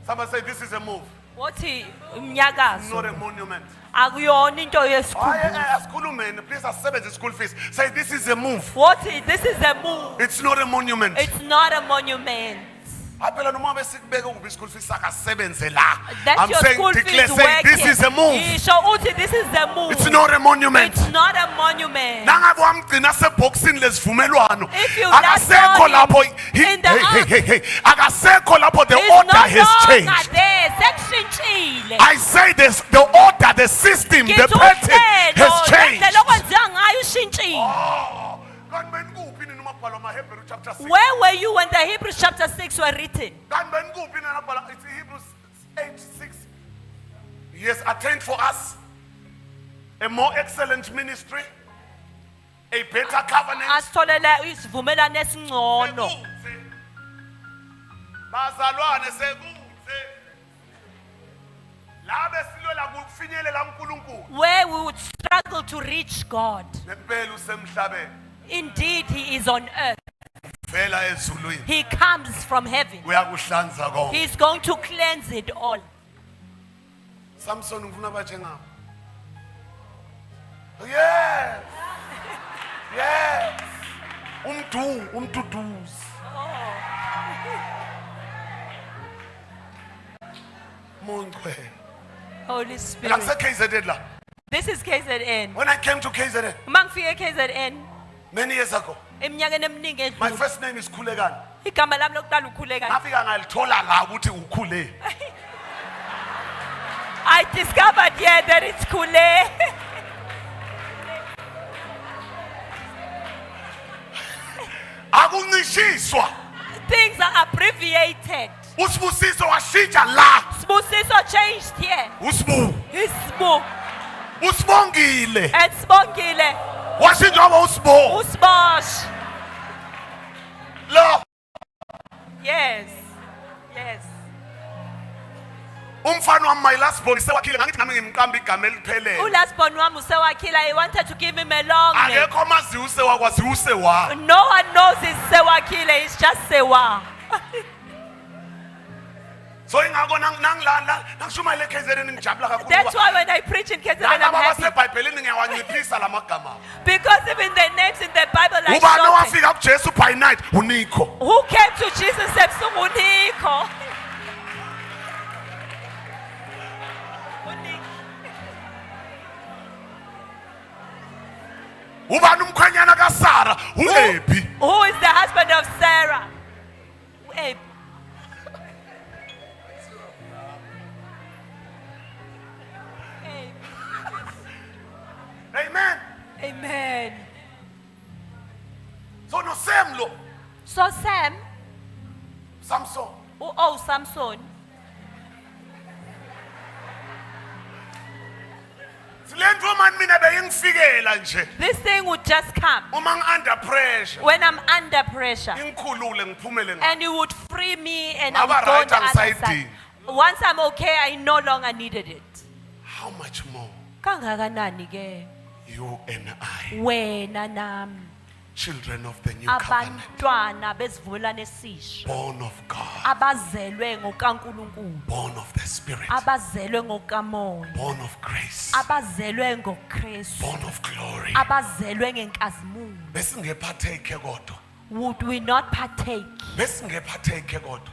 Somebody say this is a move, wathi not umnyakazo a monument. akuyona into Hayi yesikhumbuzo. asikhulumeni please asebenze school fees. Say this is a move. Wathi this is a move. It's not a monument. It's not a monument. Phela noma besikubeka ukuba school fees akasebenze la. That's I'm your saying school declare fees saying this working. is a move. Isho uthi this is a move. It's not a monument. It's not a monument. Nangabe wamgcina seboxini lesivumelwano If you akasekho last lapho in the hey akasekho lapho the It's order no has longer changed. there. Sekushintshile. I say this, the order, the system, the Ngithi pattern uhlelo, has changed. lendlela okwenziwa ngayo ushintshile. Oh, kanti benikuphi nini umabhalo maHebrew chapter 6? Where were you when the Hebrews chapter 6 were written? Kanti benikuphi nini amabhalo? It's Hebrews 8:6. He has attained for us a more excellent ministry, a better covenant. Asitholele isivumelwano esingcono. Sekuze. Bazalwane sekuze. La besilwela kufinyelela kuNkulunkulu. Where we would struggle to reach God. Ngempela usemhlabeni. Indeed, He is on earth. Vela ezulwini. He comes from heaven. Uyakuhlanza konke. He's going to cleanse it all. Samson ngifuna bajengapha. Yes. Yes. Umduduzi. Mongwe. Holy La Spirit. kuse KZN la. This is KZN. When I came to KZN Uma ngifike KZN many years ago, eminyakeni eminingi my edlule, first name is Khulekani. igama lami lokuqala ukhuleka. Ngafika ngalithola la ukuthi ukhule. I discovered here that it's Kule. Akuncishiswa. Things are abbreviated. Usibusiso washintsha la. Sbusiso changed here. Usibu. It's Sbu. Usibongile. And Spongile. Washintsha waba usibo. Usbosh. Lo. Yes. Yes. Umfana wami my last born sewakhile ngithi nami ngimqamba igama eliphelele. Ulasbon wami usewakhila. I wanted to give him a long name. Akekho amazi usewakwazi usewa. No one knows it's Sewakile. It's just Sewa. So ingako nangilala nangishumayele KZN ngijabula kakhulu. That's why when I preach in KZN, I'm Nalaba happy. baseBhayibhelini ngiyawanciphisa lamagama. Because even the names in the Bible are Ubani shortened. owafika kuJesu by night uNikho. Who came to Jesus ebusuku? Ubani umkhwenyana kaSara uEbi. Who is the husband of Sarah? Abe. Amen. Amen. So no same lo So Sam, Samson. Samson. Silento man mina beyingifikela nje. This thing would just come Uma under pressure. when I'm under pressure. Ingikhulule ngiphumele ngayo. And it would free me and I Ngaba would go on right, the other side. angisayidingi. Once I'm okay, I no longer needed it. How much more Kangakanani ke you and I, wena nami children of the new covenant, abantwana besivumelwano esisha born of God, abazelwe ngokaNkulunkulu born of the Spirit, abazelwe ngokamoya born of grace, abazelwe ngoKristu born of glory. abazelwe ngenkazimulo. Besingephatheke kodwa. Would we not partake Besingephatheke kodwa.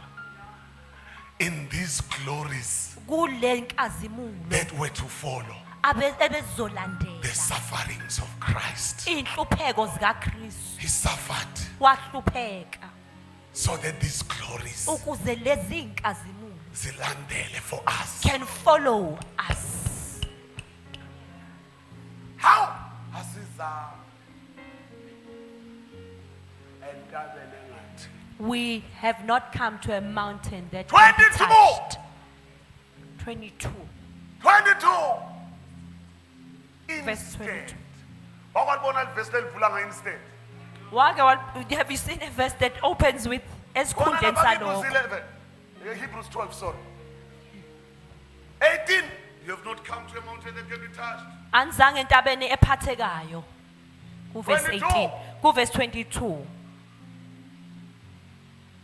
In these glories kule nkazimulo that were to follow, the ebezolandela sufferings of Christ. inhlupheko zikaKristu? He suffered Wahlupheka so that these glories ukuze lezi inkazimulo zilandele for us. can follow us. How? Asiza entabeni engathi. We have not come to a mountain that can be 22. touched. 22. 22. Verse 22. Instead. Wakwalibona livesi lelivula nga-instead. Have you seen a verse that opens with Khona esikhundleni lapha Hebrews salokho? 11. Hebrews 12, sorry. 18. You have not come to a mountain that can be touched. Anizange entabeni ephathekayo. Kuverse 22. 18. Kuverse 22.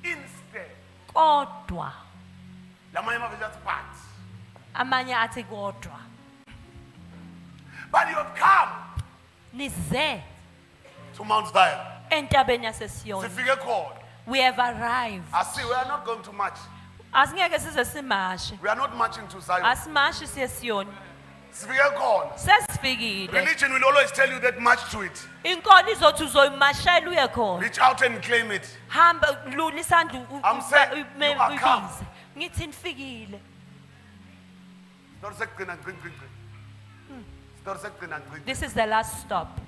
Instead. Kodwa Lamanye amavesi athi but. amanye athi kodwa But you have come nize to Mount Zion. entabeni yaseSiyoni. Sifike khona. We have arrived. Asi, we are not going to march. Asingeke size simashe. We are not marching to Zion. Asimashi siye eSiyoni. Sifike khona. Sesifikile. Religion will always tell you that march to it. Inkolo izothi uzoyimashela uye khona. Reach out and claim it. Hamba lula isandla I'm saying, you are come. uyibize. Ngithi nifikile. Sitori sekugcina ngqi ngqi ngqi. Sitori sekugcina ngqi ngqi. This is the last stop.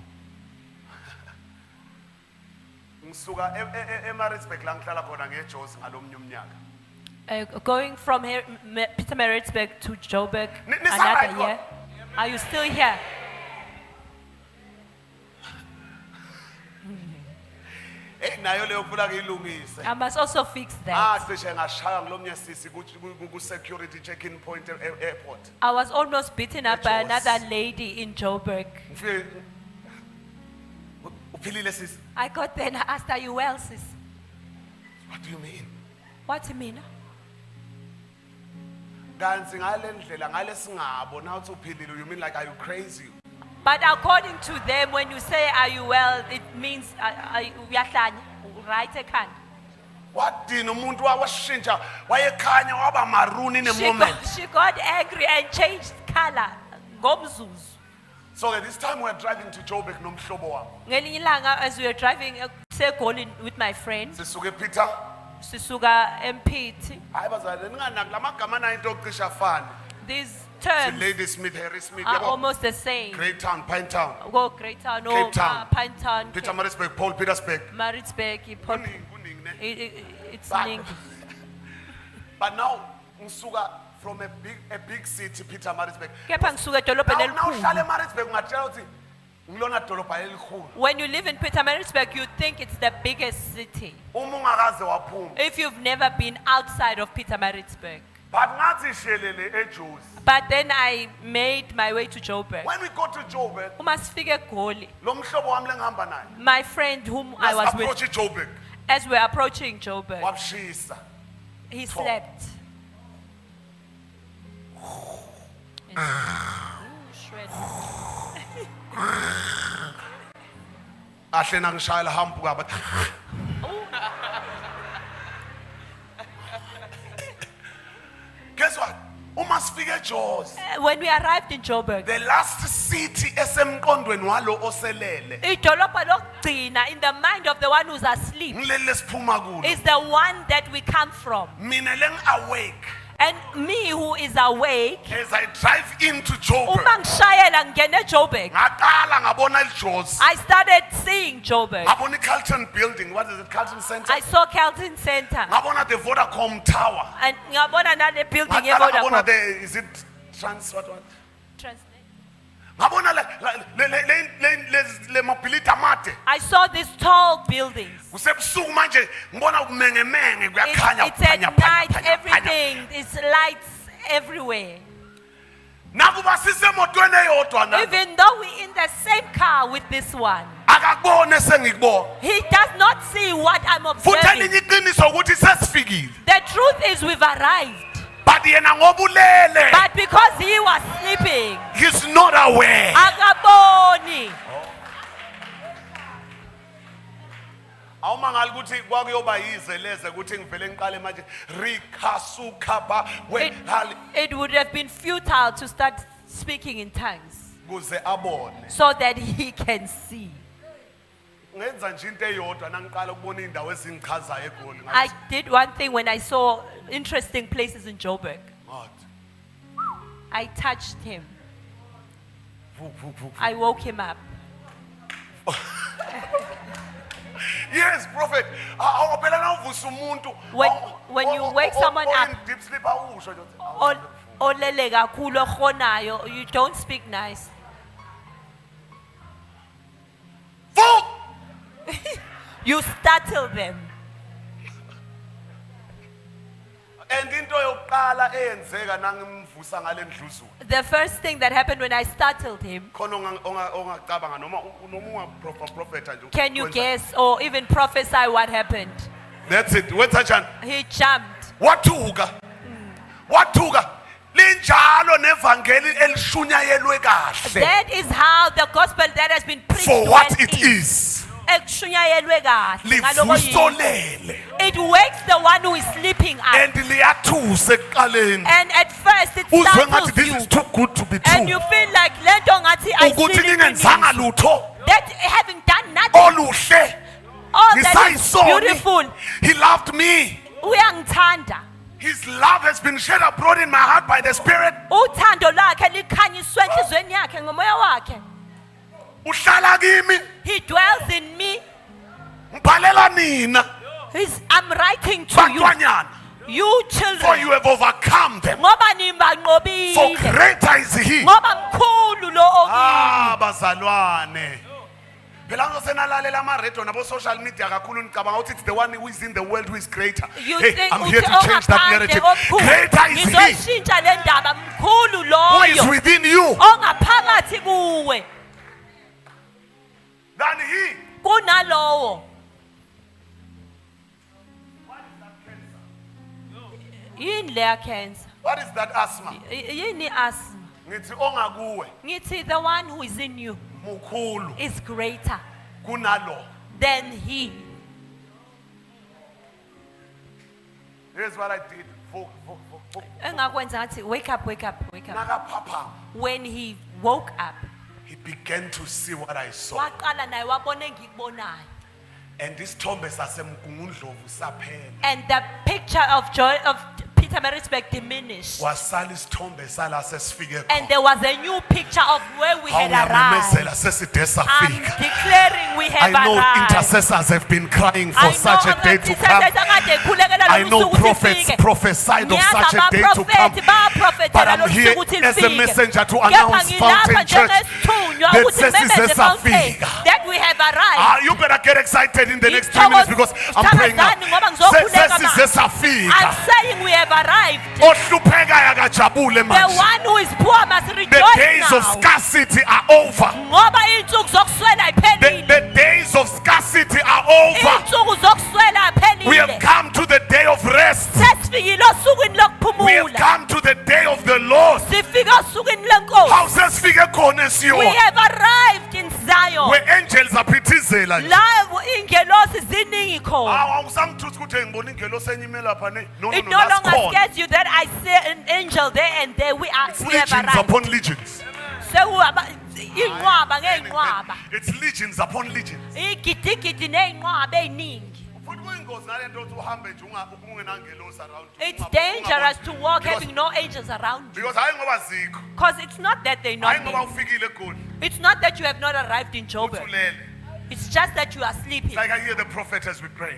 Ngisuka eMaritzburg la ngihlala khona ngeJozi ngalomunye umnyaka. Going from here, Pietermaritzburg to Joburg Nisaba another khona? year. Are you still here? Nayo leyo kufuna ngiyilungise. I must also fix that. Cishe ngashaya ngilomnye sisi ku security check-in point airport. I was almost beaten up by Joburg. another lady in Joburg. Ngifike uphilile sisi. I got there and I asked, are you well, sis? What do you mean? What do you mean? Kanti ngale ndlela ngale singabo now uthi uphilile you mean like are you crazy? But according to them, when you say, are you well, it means, uyahlanya, right ekhanda. Wadina umuntu washintsha wayekhanya waba maroon in a moment. She got angry and changed color. Ngomzuzu. So at this time we're driving to Joburg nomhlobo wami. Ngelinye ilanga, as we were driving eGoli with my friend, Sisuke Peter. sisuka eMphithi, Hayi bazalwane ninganaki lamagama na into ocisha afana. these Si terms Lady Smith, Harry Smith, are yabo. almost the same. Great Town, Pine Town, Go Great Town, Cape Town, Pinetown, Pietermaritzburg, Paul Petersburg. Maritzburg, Kuningi ne. it's But- linked. But now ngisuka from a big city Pietermaritzburg. Kepha ngisuka edolobheni Now uhlala elikhulu. eMaritzburg ungatshela ukuthi ngilona dolobha elikhulu. When you live in Pietermaritzburg, you think it's the biggest city. Uma ungakaze waphuma. If you've never been outside of Pietermaritzburg. But ngathi shelele eJozi. But then I made my way to Joburg. When we go to Joburg, Uma sifike eGoli, lo mhlobo wami lengihamba naye. my friend whom I was with, approach Joburg. as we were approaching Joburg, Wabshisa. he slept. Shred. Ahle nangishayela hampu kaba. Guess what? Uma sifike eJozi. When we arrived in Joburg, The last city esemqondweni walo oselele. idolobha lokugcina in the mind of the one who's asleep Ngilele siphuma kulo. is the one that we come from. Mina awake And me who is awake, as I drive into Joburg. uma ngishayela ngene Joburg, Ngaqala ngabona iJozi. I started seeing Joburg. Ngabona iCarlton building. What is it? Carlton Center. I saw Carlton Center. Ngabona the Vodacom Tower. And ngabona nale building Ngaqala ngabona yeVodacom. the is it what? Translate. ngabona le mabhilidi amade. I saw these tall buildings. Kusebusuku manje ngibona kumengemenge It's kuyakhanya at night, everything. It's lights everywhere. Nakuba sisemotweni eyodwa na. Even though we're in the same car with this one, Akakubone sengikubona. he does not see what I'm Futhi observing. elinye iqiniso ukuthi sesifikile. The truth is we've arrived. But yena ngobulele. But because he was sleeping, He's not aware. akaboni. Awumangali ukuthi kwakuyoba yizeleze ukuthi ngivele ngiqale manje rikhasukaba wehali It would have been futile to start speaking in tongues kuze abone. so that he can see. Ngenza nje into eyodwa nangiqala ukubona indawo ezingichazayo eGoli I ngathi did one thing when I saw interesting places in Joburg. ngathi I touched him. vuk vuk vuk. I woke him up. Yes, prophet. Awuphela na uvusa umuntu. When you wake someone up, deep sleep awusho nje. olele kakhulu okhonayo, you don't speak nice. Vuk! You startle them. And into yokuqala eyenzeka nangimvusa ngale ndluzulu. The first thing that happened when I startled him, Khona ongacabanga noma prophet nje. can you guess or even prophesy what happened? That's it. Wetha njani? He jumped. Wathuka. Wathuka. Linjalo nevangeli elishunyayelwe kahle. That is how the gospel that has been preached For what when it is. Ekushunyayelwe kahle, ngaloko yini. Livusolele. It wakes the one who is sleeping up. And liyathusa ekuqaleni. And at first it Uzwe ngathi startles this you. is too good to be And true. you feel like lento ngathi Ukuthi ningenzanga ayisini. lutho That having done nothing, oluhle. all that is Ngisayisona. beautiful, He loved me. uyangithanda. His love has been shed abroad in my heart by the Spirit. Uthando lakhe likhanyiswe enhlizweni yakhe ngomoya wakhe. Uhlala kimi. He dwells in me. Ngibhalela nina. I'm writing to you, Bantwanyana. you For children. you have overcome them. Ngoba For nibanqobile. greater is he. Ngoba mkhulu lo okini. Bazalwane. Phela ngizosenalalela ama-radio nabo-social media kakhulu ngicabanga ukuthi it's the one who is in the world who is greater. You Hey, think I'm here to uthi change that ongaphandle narrative. omkhulu. Greater is he Ngizoshintsha le ndaba mkhulu who is loyo within you ongaphakathi kuwe than he. kunalowo. Yini leya cancer? What is that asthma? Yini asthma? Ngithi ongakuwe Ngithi the one who is in you mukhulu is greater kunalo. than he. Here's what I did. Vuk, vuk, vuk, vuk. Engakwenza ngathi wake up, wake up, wake up. Nakaphaphama. When he woke up, He began to see what I saw. waqala naye wabona engikubonayo. And isithombe sasemgungundlovu saphela. And the picture of joy of Peter Maritzburg diminished. Wasala isithombe sala sesifike And khona. there was a new picture of where we had Awuyamemezela arrived. seside I'm safika. declaring we I have know arrived. intercessors have been crying for I such a day to come. I know prophets prophesied of such a day to come. But I'm here as a messenger to announce Fountain Church that says it's Safika. that we have arrived. You better get excited in the next 3 minutes because I'm praying now. Says I'm Safika. saying we have arrived. Ohluphekayo akajabule The manje. one who is poor must The rejoice days of now. scarcity are over. Ngoba iy'nsuku zokuswela ayiphelile. The days of scarcity are over. Iy'nsuku zokuswela We have ayiphelile. come to the day of rest. Sesifikile osukwini We have lokuphumula. come to the day of the Lord. Sifike osukwini lenkosi. How sesifike khona We esiyona. have arrived in Zion. Where angels aphithizela nje. La ingelosi ziningi khona. Awusamthuthi ukuthi ngibona ingelosi enye ime lapha ne. No, It no that's longer gone. scares you that I see an angel there and there. We have Legions arrived. upon legions. Inqwaba ngey'nqwaba. It's legions upon legions. Igidigidi ney'nqwaba ey'ningi. Futhi kuyingozi nalento yokuthi uhambe nje ungenangelosi around. It's dangerous to walk having no angels around you. Because hayi ngoba zikho. Because it's not that they're Hayi not ngoba there. ufikile eGoli. It's not that you have not arrived in Joburg. Uthulele. It's just that you are sleeping. It's like I hear the prophet as we pray.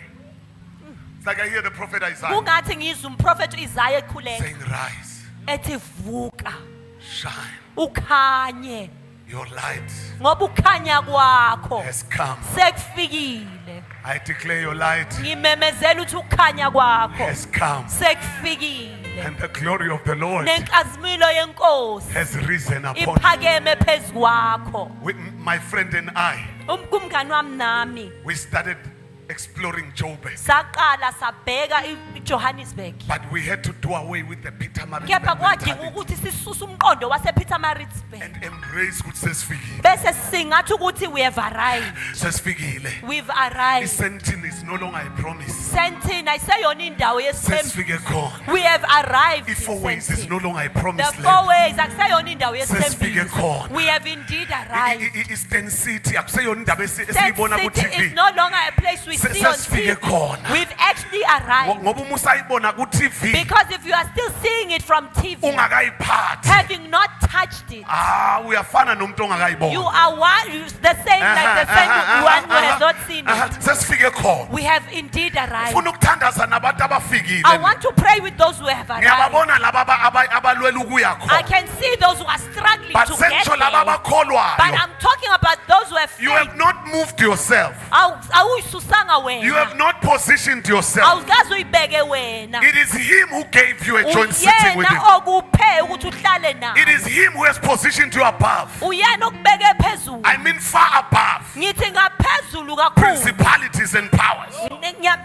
It's like I hear the prophet Isaiah Kungathi ngizwa umprofethi uIsaiah ekhuleka saying, rise, ethi vuka shine. ukhanye. Your light ngoba ukukhanya kwakho has come. sekufikile. I declare your light Ngimemezela ukuthi ukukhanya kwakho has come. sekufikile. And the glory of the Lord Nenkazimilo yenkosi has risen upon you. iphakeme phezu kwakho. My friend and I, Umngani wami nami we started exploring Joburg. saqala sabheka iJohannesburg. But we had to do away with the Peter Kepha kwadinga mentality ukuthi sisuse umqondo wasePietermaritzburg. and embrace ukuthi sesifikile. Bese singathi ukuthi we have arrived. Sesifikile. We've arrived. Isentin is no longer a promise. Sentin ayiseyona indawo yesithembiso. Sesifike khona. We have arrived. in I-4 ways is Sentin. no longer a The promised 4 land. ways akuseyona indawo Sesifike yesithembiso. khona. We have indeed arrived. Eastern City akuseyona indaba Tent esiyibona ku City is TV. no longer a place we see on Sesifike TV. khona. We've actually arrived. Ngoba uma usayibona ku TV Because if you are still seeing it from TV, ungakayiphathi. having not touched it, Uyafana nomuntu you ongakayibona. are the same like the same one who has not seen it. Sesifike khona. We have indeed arrived. Ufuna ukuthandaza nabantu abafikile. I want to pray with those who have arrived. Ngiyababona laba abalwela ukuya I khona. can see those who are struggling But to get sengisho laba there. But abakholwayo. I'm talking about those who have You faith. have not moved yourself. Awuyisusanga You have wena. not positioned yourself. Awukaze uyibeke wena. It is him who gave you a joint sitting with him. Uyena okuphe ukuthi uhlale naye. It is him who has positioned you above. Uyena okubeke phezulu. I mean far above Ngithi ngaphezulu kakhulu. principalities and powers.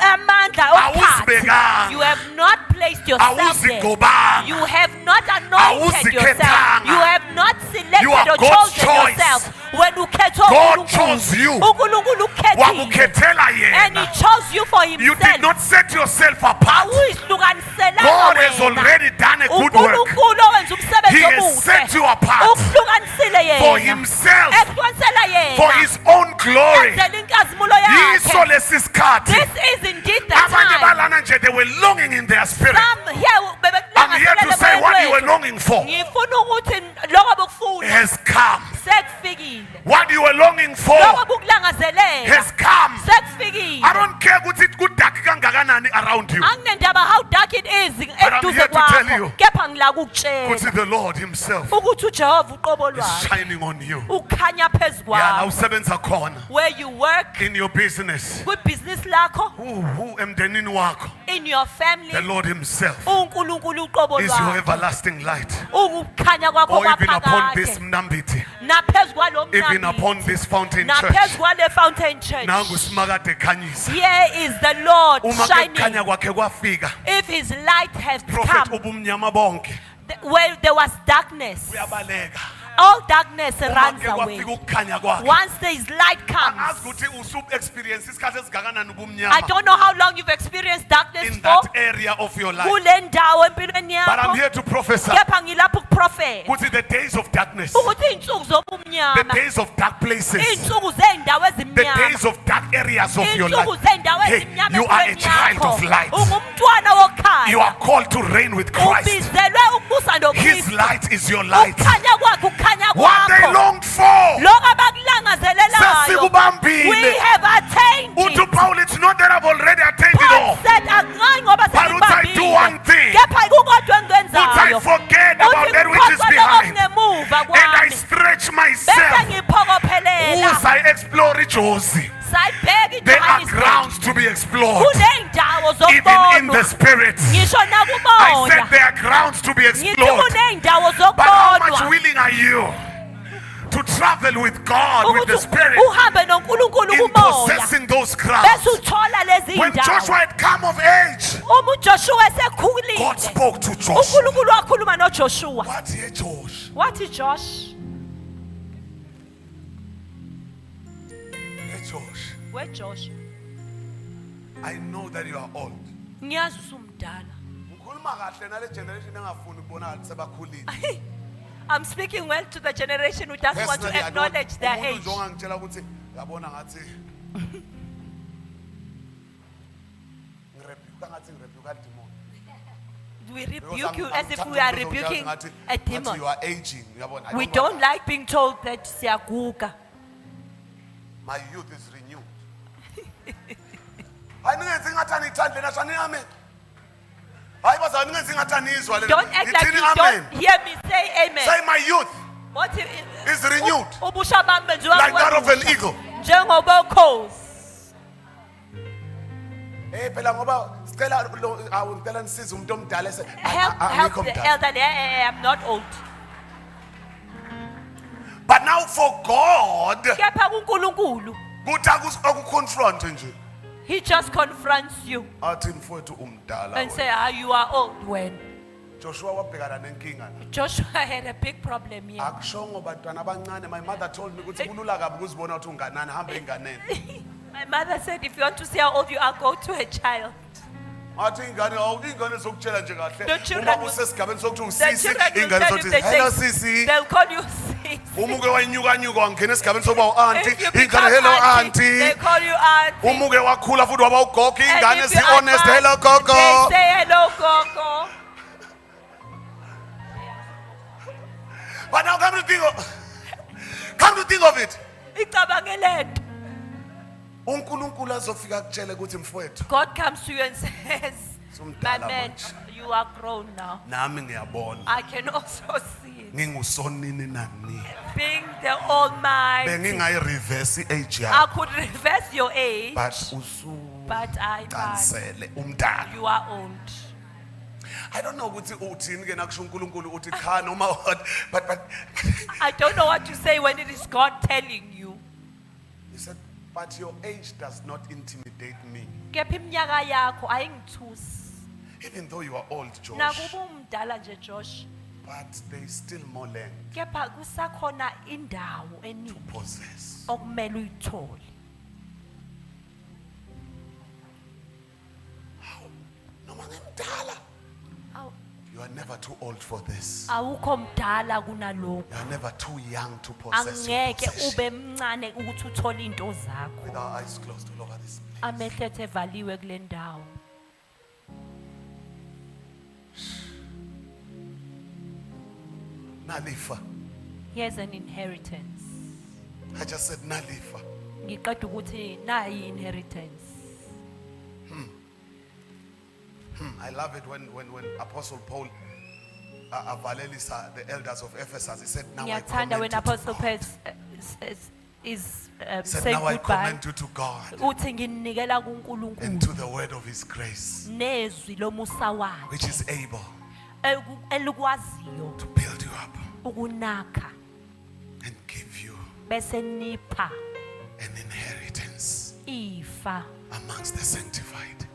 Amandla Awuzibekanga. okuphatha. You have not placed yourself there. Awuzigobanga. You have not anointed yourself. Awuzikhethanga. You have not selected You are or God's chosen choice. yourself. When ukhethwa God chose you. uNkulunkulu ukhethile. Wakukhethela And he yena. chose you for You himself. did not set yourself apart. Awuyihlukanisela God has already done a good work. uNkulunkulu owenza umsebenzi He has set you omuhle. apart Ukuhlukanisile yena. for himself, Ekuhlukanisela yena. for his own glory. Enzela inkazimulo Yiso yakhe. lesi sikhathi. This is indeed the Abanye time. balana nje they were longing in their spirit. Some here I'm here to say what you were longing for ngifuna ukuthi lokho bokufuna has come. sekufikile. What you were longing for Lokho bokulangazelela has come. sekufikile. I don't care ukuthi kudark kangakanani around you. Anginendaba how dark it is I'm eduze here to tell kwakho. you. Kepha ngila Ukuthi ukutshela the Lord himself ukuthi uJehova uqobo is lwakhe shining on you. ukhanya phezulu Yeah, kwakho. usebenza khona Where you work, in your business. kwibhizinisi lakho, Who emdenini wakho. in your family, The Lord himself uNkulunkulu uqobo is your lwakho. everlasting light. Ukukhanya kwakho Or even upon this kwaphakade. Mnambiti, Naphezu kwalo even mnandi. upon this fountain church. Naphezu kwale Fountain Church. Nangu simakade ekhanyisa. Here is the Lord Uma shining. kukhanya kwakhe kwafika. If his light has Prophet come, ubumnyama bonke where there was darkness, uyabaleka. all darkness Uma runs ke away. kwafika ukukhanya kwakhe. Once his light comes, Angazi ukuthi usup experience isikhathi esingakanani I ubumnyama don't know how long you've experienced darkness in for. that area of your life. Kule ndawo empilweni But I'm yakho. here to prophesy. Kepha ngilapho ukuprofeta Ukuthi the days of darkness, ukuthi iy'nsuku the zobumnyama, days of dark places, iy'nsuku zey'ndawo the ezimnyama, days of dark areas of your iy'nsuku life. zey'ndawo Hey, ezimnyama you are a empilweni child yakho. of light. Ungumntwana wokhaya. You are called to reign with Christ. Ubizelwe ukubusa His noKristu. light is your light. Ukukhanya kwakhe ukukhanya What they kwakho. longed for, Lokho abakulangazelelayo. sesikubambile. We have attained Uthi it. Paul, it's not that I've already attained it Paul all. said akuncane ngoba But uthi I do one thing. kepha kukodwa Uthi I engikwenzayo forget about that which is behind. ngemuva And I kwami stretch bese myself. ngiphokophelela Uze I explore Jozi. sayibheka There are iJohannesburg grounds to be explored. kuney'ndawo Even in the zokubonwa spirit. ngisho I nakumoya said there are grounds to be ngithi explored. kuney'ndawo But how much zokubonwa willing are you to travel with God, with the ukuthi Spirit, uhambe noNkulunkulu in kumoya possessing those bese grounds? uthola lezi When Joshua ndawo had come of age, uma uJoshua God esekhulile spoke to Joshua. uNkulunkulu wakhuluma noJoshua What here, Josh? wathi Josh Hey, Josh. weJosh I know that you are old. ngiyazi usumdala Ngikhuluma kahle nale generation engafuni ukubonakala sebakhulile. I'm speaking well to the generation who doesn't want to Personally, I don't- acknowledge their umuntu age. nje ongangitshela ukuthi yabona ngathi ngirebuka ngathi ngirebuka demon. We Because rebuke you I'm as if tired we are of those rebuking ngathi- a ngathi demon. you are aging. Yabona, I We want don't that. like being told that siyaguga. My youth is renewed. Hayi ningenzi ngathi anithandi lena shani amen. Hayi bazali ningenzi ngathi anizwa lena. Don't act like Ngithini you amen. don't hear me say amen. Say my youth What is renewed ubusha bami benziwa like that of an kabusha. eagle. Njengobukhosi. Phela ngoba sicela ngicela nisize umuntu omdala ese Help angikho the mdala. elderly. I'm not old. But now for God, Kepha kuNkulunkulu, kuthi akuconfront nje. he just confronts you Athi mfowethu umdala. and say, you are old when. Joshua wabhekana nenkinga. Joshua had a big problem here. Akushongo bantwana abancane. My mother told me ukuthi kulula kabi ukuzibona ukuthi unganani hamba enganeni. My mother said, if you want to see how old you are, go to a child. Athi ingane zokutshela nje The kahle. children Uma will- kusesigabeni sokuthi The usisi children will ingane tell you, zokuthi they hello say, sisi. they'll call you sis. Uma uke wanyuka wangena esigabeni sokuba u-auntie, If you ingane become hello auntie, auntie. they call you auntie. Uma uke wakhula futhi waba ugogo, And ingane if you si-honest, advance, hello they gogo. say hello, Gogo. But now come to think of it. Icabangele nto. uNkulunkulu azofika kutshele ukuthi mfowethu God comes to you and says, my Sumdala man, manje. you are grown now. nami ngiyabona I can also see it. ngingusonini nani. Being the Almighty, Bengingayi-reverse i-age I yakho could reverse your age, but but I can't. usucansele umdala. You are old. I don't know ukuthi uthini ke nakusho uNkulunkulu uthi cha noma what, but I don't know what to say when it is God telling you. he said, but your age does not intimidate me. Kepha iminyaka yakho ayingithusi. Even though you are old, Josh, Nakuba umdala nje Josh, but there is still more land kepha kusakhona indawo to eningi possess. okumele uyithole. Noma ngimdala, Awu- you are never too old for this. Awukho mdala kunalokho. You are never too young to possess your Angeke possession. ube mncane ukuthi uthole into With zakho. our eyes closed all over this place. Amehlo ethu evaliwe kule ndawo. Nalifa. Here's an inheritance. I just said Nalifa. Ngiqeda ukuthi nayi inheritance. I love it when Apostle Paul avalelisa the elders of Ephesus. He said, now I Ngiyathanda commend when you to Apostle God. Paul is Said, saying now I goodbye. commend you to God Uthi nginikela and kuNkulunkulu to the word of his grace, nezwi lomusa which wakhe is able elikwaziyo to build you up ukunakha and give you bese nipha an inheritance ifa amongst the sanctified.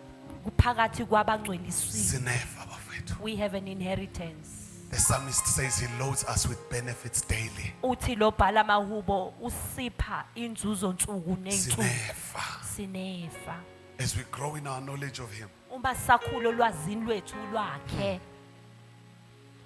kuphakathi kwabangcwelisiwe. Sinefa bafethu. We have an inheritance. The psalmist says he loads us with benefits daily. Uthi lo bhala mahubo usipha inzuzo nsuku nensuku. Sinefa. Sinefa. As we grow in our knowledge of him, Uma sakhula olwazini lwethu lwakhe,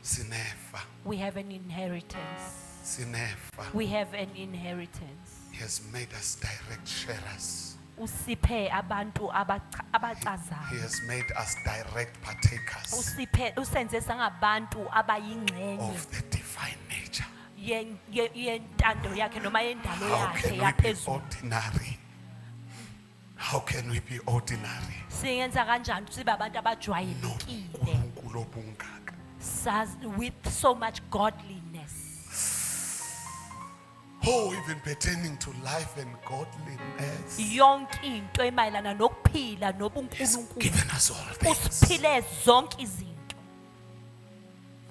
Sinefa. we have an inheritance. Sinefa. We have an inheritance. He has made us direct sharers. Usiphe abantu He abacazayo. has made us direct partakers Usiphe usenze sangabantu abayingxenye of the divine nature. yentando yakhe noma yendalo How yakhe can we be yaphezulu. ordinary? How can we be ordinary? Siyenza kanjani sibe abantu No, abajwayelekile uNkulunkulu obungaka. with so much godliness. Oh, even pertaining to life and godliness. Yonke into emayelana nokuphila He's nobunkulunkulu. given us all things. Usiphile zonke izinto.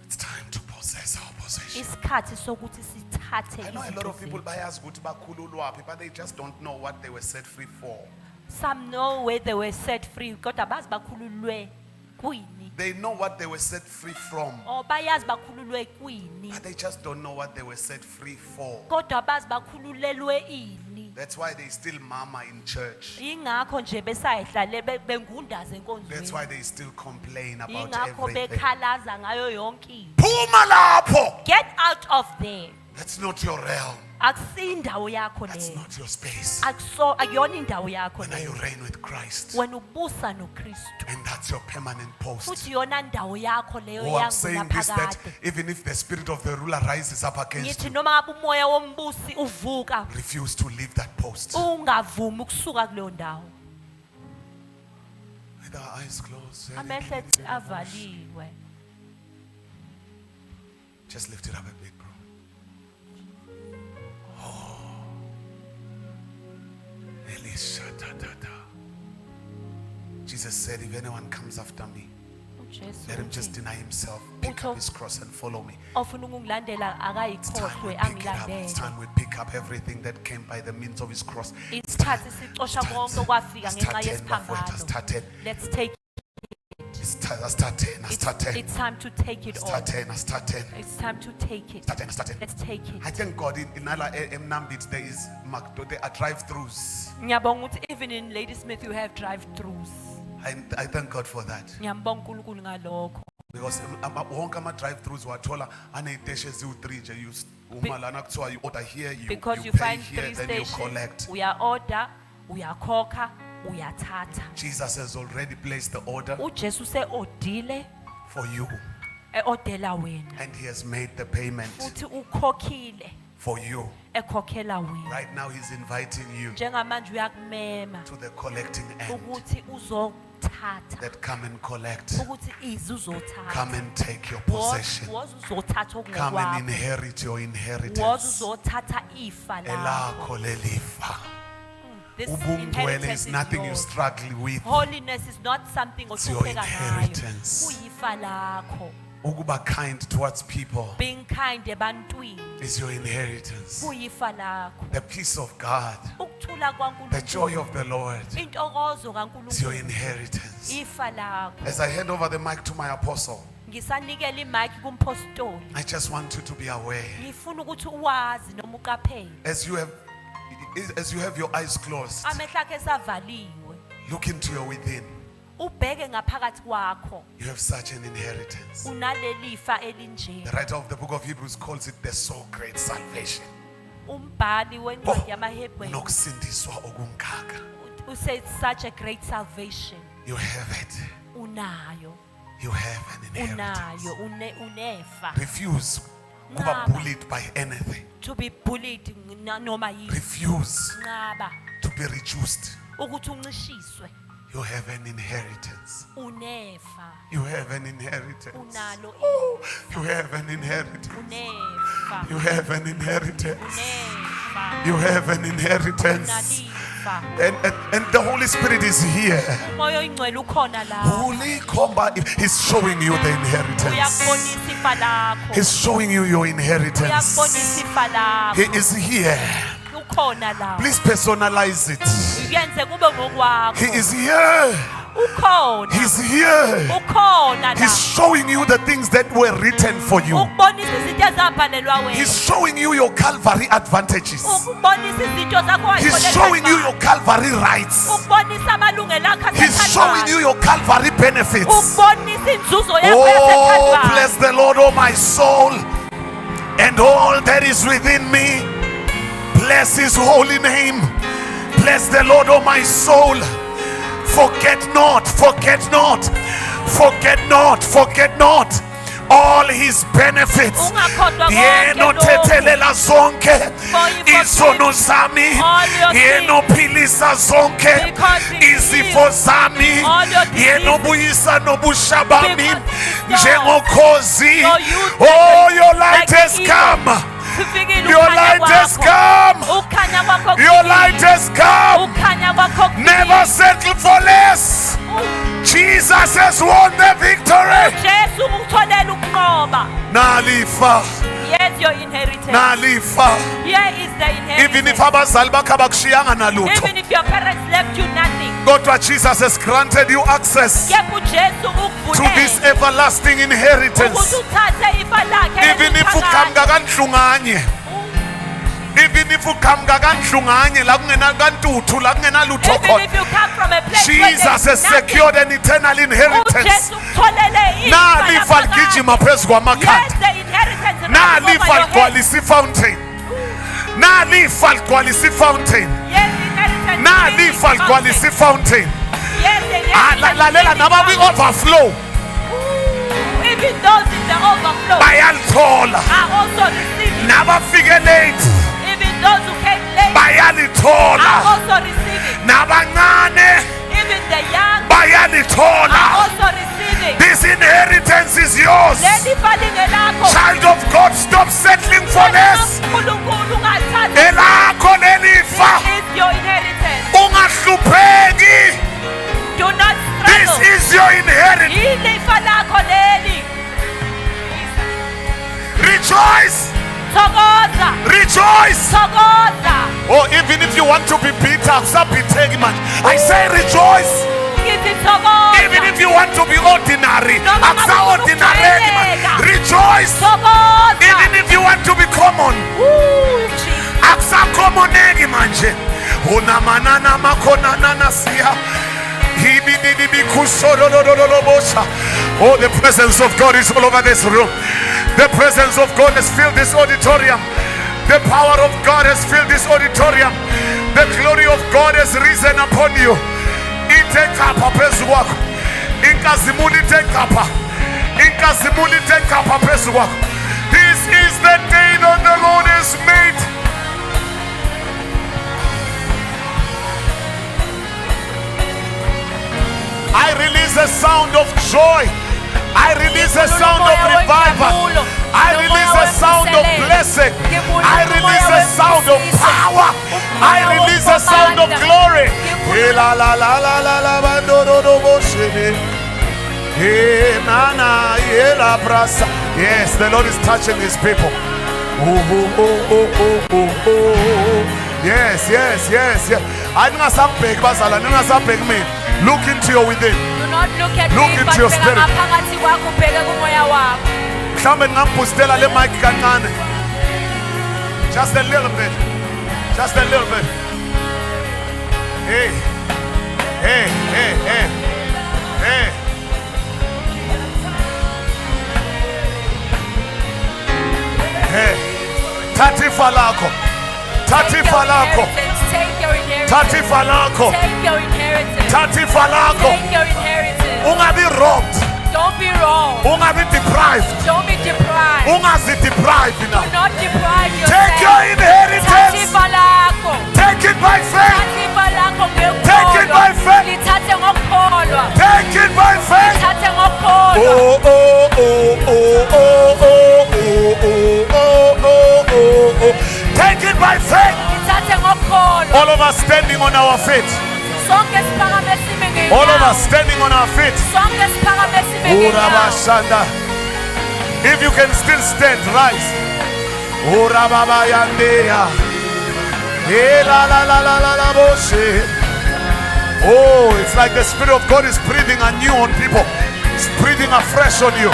It's time to possess our possession. Isikhathi sokuthi sithathe I know a lot izinto of people zethu. bayazi ukuthi bakhululwa, but they just don't know what they were set free for. Some know where they were set free kodwa bazi bakhululwe kwini. They know what they were set free from, O bayazi bakhululwe kwini. but they just don't know what they were set free for. Kodwa bazi bakhululelwe ini. That's why they still mama in church. Ingakho nje besayihlale bengundaze That's enkonzweni. why they still complain about Ingakho everything. bekhalaza ngayo yonke into. Phuma lapho. Get out of there. That's not your realm. Akusindawo yakho That's leyo. not your space. Akuyona indawo yakho When you leyo. reign with Christ, Wena ubusa noKristu. and that's your permanent post. Futhi yona ndawo yakho leyo Oh, I'm saying this, that yangunaphakade. even if the spirit of the ruler rises up against Ngithi you, noma ngabe umoya wombusi uvuka, refuse to leave that post. ungavumi ukusuka kuleyo ndawo. With our eyes closed, Amehlo ethu avaliwe. just lift it up a bit, bro. Jesus said, if anyone comes after me, uJesu let him just uthi, deny himself, pick up his cross and follow me. ofuna ukungilandela It's time we akayikhohlwe pick it up. It's angilandele. time we pick up everything that came by the means of his cross. Isikhathi sicosha konke okwafika ngenxa yesiphambano. Start 10. Let's take Start 10. Start 10. it's time to take it all. Start 10. Start 10. It's time to take it. Start 10. Start 10. Let's take I it. thank God in Nala Mnambit there is there are drive-throughs. Ngiyabonga ukuthi even in Ladysmith you have drive-throughs. I thank God for that. Ngiyambonga uNkulunkulu ngalokho. Because wonke ama drive-throughs wathola aney'teshi eziwu-3 nje uma lana kuthiwa you order here, you Because you pay find here, 3 then you stations, collect. uya-order, uyakhokha, uyathatha. Jesus has already placed the order uJesu se-odile for you, e-odela wena. and he has made the payment Futhi ukhokhile for you. ekhokhela wena. Right now he's inviting you Njengamanje uyakumema to the collecting end. ukuthi uzothatha. That come and collect. Ukuthi izi uzothatha. Come and take your possession. Woza uzothatha Come and okungokwakho. inherit your Woza inheritance. uzothatha ifa lakho. Elakho lelifa. This Ubungcwele inheritance is is nothing you yours. struggle with. Holiness is not something It's your ohlupheka ngayo. inheritance. Kuyifa lakho. Ukuba kind towards people Being kind ebantwini is your inheritance. kuyifa lakho. The peace of God, Ukuthula the joy kwaNkulunkulu. of the Lord Intokozo is your kaNkulunkulu. inheritance. Ifa lakho. As I hand over the mic to my apostle, Ngisanikela imic kumpostoli. I just want you to be aware. Ngifuna ukuthi uwazi noma uqaphele. As you have your eyes closed, Amehlo akhe esavaliwe. look into your within. Ubheke ngaphakathi kwakho. You have such an inheritance. Unaleli fa elinje. The writer of the book of Hebrews calls it the so great salvation. Umbhali wencwadi yamaHebrew Nokusindiswa okungaka. usays such a great salvation. You have it. Unayo. You have an inheritance. Unayo. Unefa. Refuse kuba Nqaba. bullied by anything. To be bullied noma yini. Refuse Nqaba. to be reduced. Ukuthi uncishiswe. You have an inheritance. Unefa. You have an inheritance. Unalo. You have an inheritance. Unefa. You have an inheritance. Unefa. You have an inheritance. Unalifa. And the Holy Spirit is here. Umoya oyingcwele ukhona la. Holy Komba, He's showing you the inheritance. Uyakubonisa ifa lakho. He's showing you your inheritance. Uyakubonisa ifa lakho. He is here. Ukhona la. Please personalize it. Uyenze kube ngokwakho. He is here. Ukhona. He's here. Ukhona la. He's showing you the things that were written for you. Ukubonisa izinto ezabhalelwa wena. He's showing you your Calvary advantages. Ukubonisa izinto zakho He's showing you your Calvary rights. ukubonisa amalungelo akho He's showing you your Calvary benefits. ukubonisa inzuzo yakho Oh, yaseKalvari. bless the Lord, oh my soul, and all that is within me. Bless his holy name. Bless the Lord, oh my soul. Forget not, forget not, forget not, forget not all his benefits. Ungakhohlwa konke Yena lokhu. othethelela zonke For he izono zami, all your sins. yena ophilisa zonke Because he izifo zami, all your diseases. yena obuyisa nobusha bami Because he njengokhozi. So you Oh, your light like has the come. Kufikile Your ukukhanya light has kwakho. come. Ukukhanya kwakho Your kufikile. light has come. Ukukhanya kwakho kufikile. Never settle for less. Jesus has won the victory. uJesu ukutholela ukunqoba. Nalifa, Here's your inheritance. nalifa. Here is the Even if inheritance. abazali bakho abakushiyanga nalutho, Even if your parents left you nothing. kodwa Jesus has granted you access Kepha uJesu to this ukuvulele everlasting inheritance. ukuthi uthathe ifa lakhe Even if uqhamuka kanhlunganye, even if uqhamuka kanhlunganye la kungena kantuthu la kungena lutho Even khona, if you come from a place where Jesus there has is nothing, secured an eternal inheritance. uJesu ukutholele ifa Nalifa lakho. ligijima phezu Yes, kwamakhanda. the inheritance is Nalifa over your head. ligcwalisa ifountain. Nalifa ligcwalisa ifountain. Yes, the inheritance is Nalifa over your ligcwalisa head. ifountain. Yes, the Ah, inheritance lalela is naba over your head. kwi-overflow Even those in the overflow bayalithola. are also receiving. Nabafike late Even those who came late are bayalithola. also receiving. Nabancane Even the young are bayalithola. also receiving. This inheritance is yours. Leli fa lingelakho. Child of God, stop settling for less. uNkulunkulu ungathathi. Elakho lelifa. This is your inheritance. your inheritance. ilifa lakho leli. Rejoice. Thokoza, Rejoice. thokoza. Oh, even if you want to be bitter, stop being much. I say rejoice. Ngithi thokoza. Even if you want to be ordinary, Noma ngabe ufuna ordinary. ukujwayeleka. Rejoice. Thokoza. Even if you want to be common, Jesus. akusakomoneki manje. Unamanana makonana siya. Oh, the presence of God is all over this room. The presence of God has filled this auditorium. The power of God has filled this auditorium. The glory of God has risen upon you. Itekapa phezu kwakho. Inkazimuli itekapa. Inkazimuli itekapa phezu kwakho. This is the day that the Lord has made. I release a sound of joy. I release a sound of revival. I release a sound of blessing. I release a sound of power. I release a sound of glory. Yes, the Lord is touching his people. Yes, yes, yes, yes. I think me. Look into your within. Do not look at Look me, into but your bheka spirit. ngaphakathi kwakho, ubheke kumoya wakho. Mhlambe ngingampostela le mic kancane. Just a little bit. Just a little bit. Hey. Hey, hey, hey. Hey. Hey. Tatifa lako. Tatifa lako. Take your inheritance. Tatifa lako. Take your inheritance. Tatifa lako. Take your inheritance. Ungabi robbed. Don't be wrong. Ungabi deprived. Don't be deprived. Ungazi deprived Do now. not deprive yourself. Take your inheritance. Tatifa lakho. Take it by faith. Tatifa lakho ngekholwa. Take it by faith. Lithathe ngokukholwa. Take it by faith. Lithathe ngokukholwa. Oh, oh, oh, oh, oh, oh, oh, oh, oh, oh, oh. Take it by faith. Lithathe ngokukholwa. All of us standing on our feet. Sonke siphakame sime ngeenyawo. All of us standing on our feet. Sonke siphakame sime ngeenyawo. Urabashanda. If you can still stand, rise. Urababa yandeya. La la la la la la boshe. Oh, it's like the Spirit of God is breathing anew on people. It's breathing afresh on you.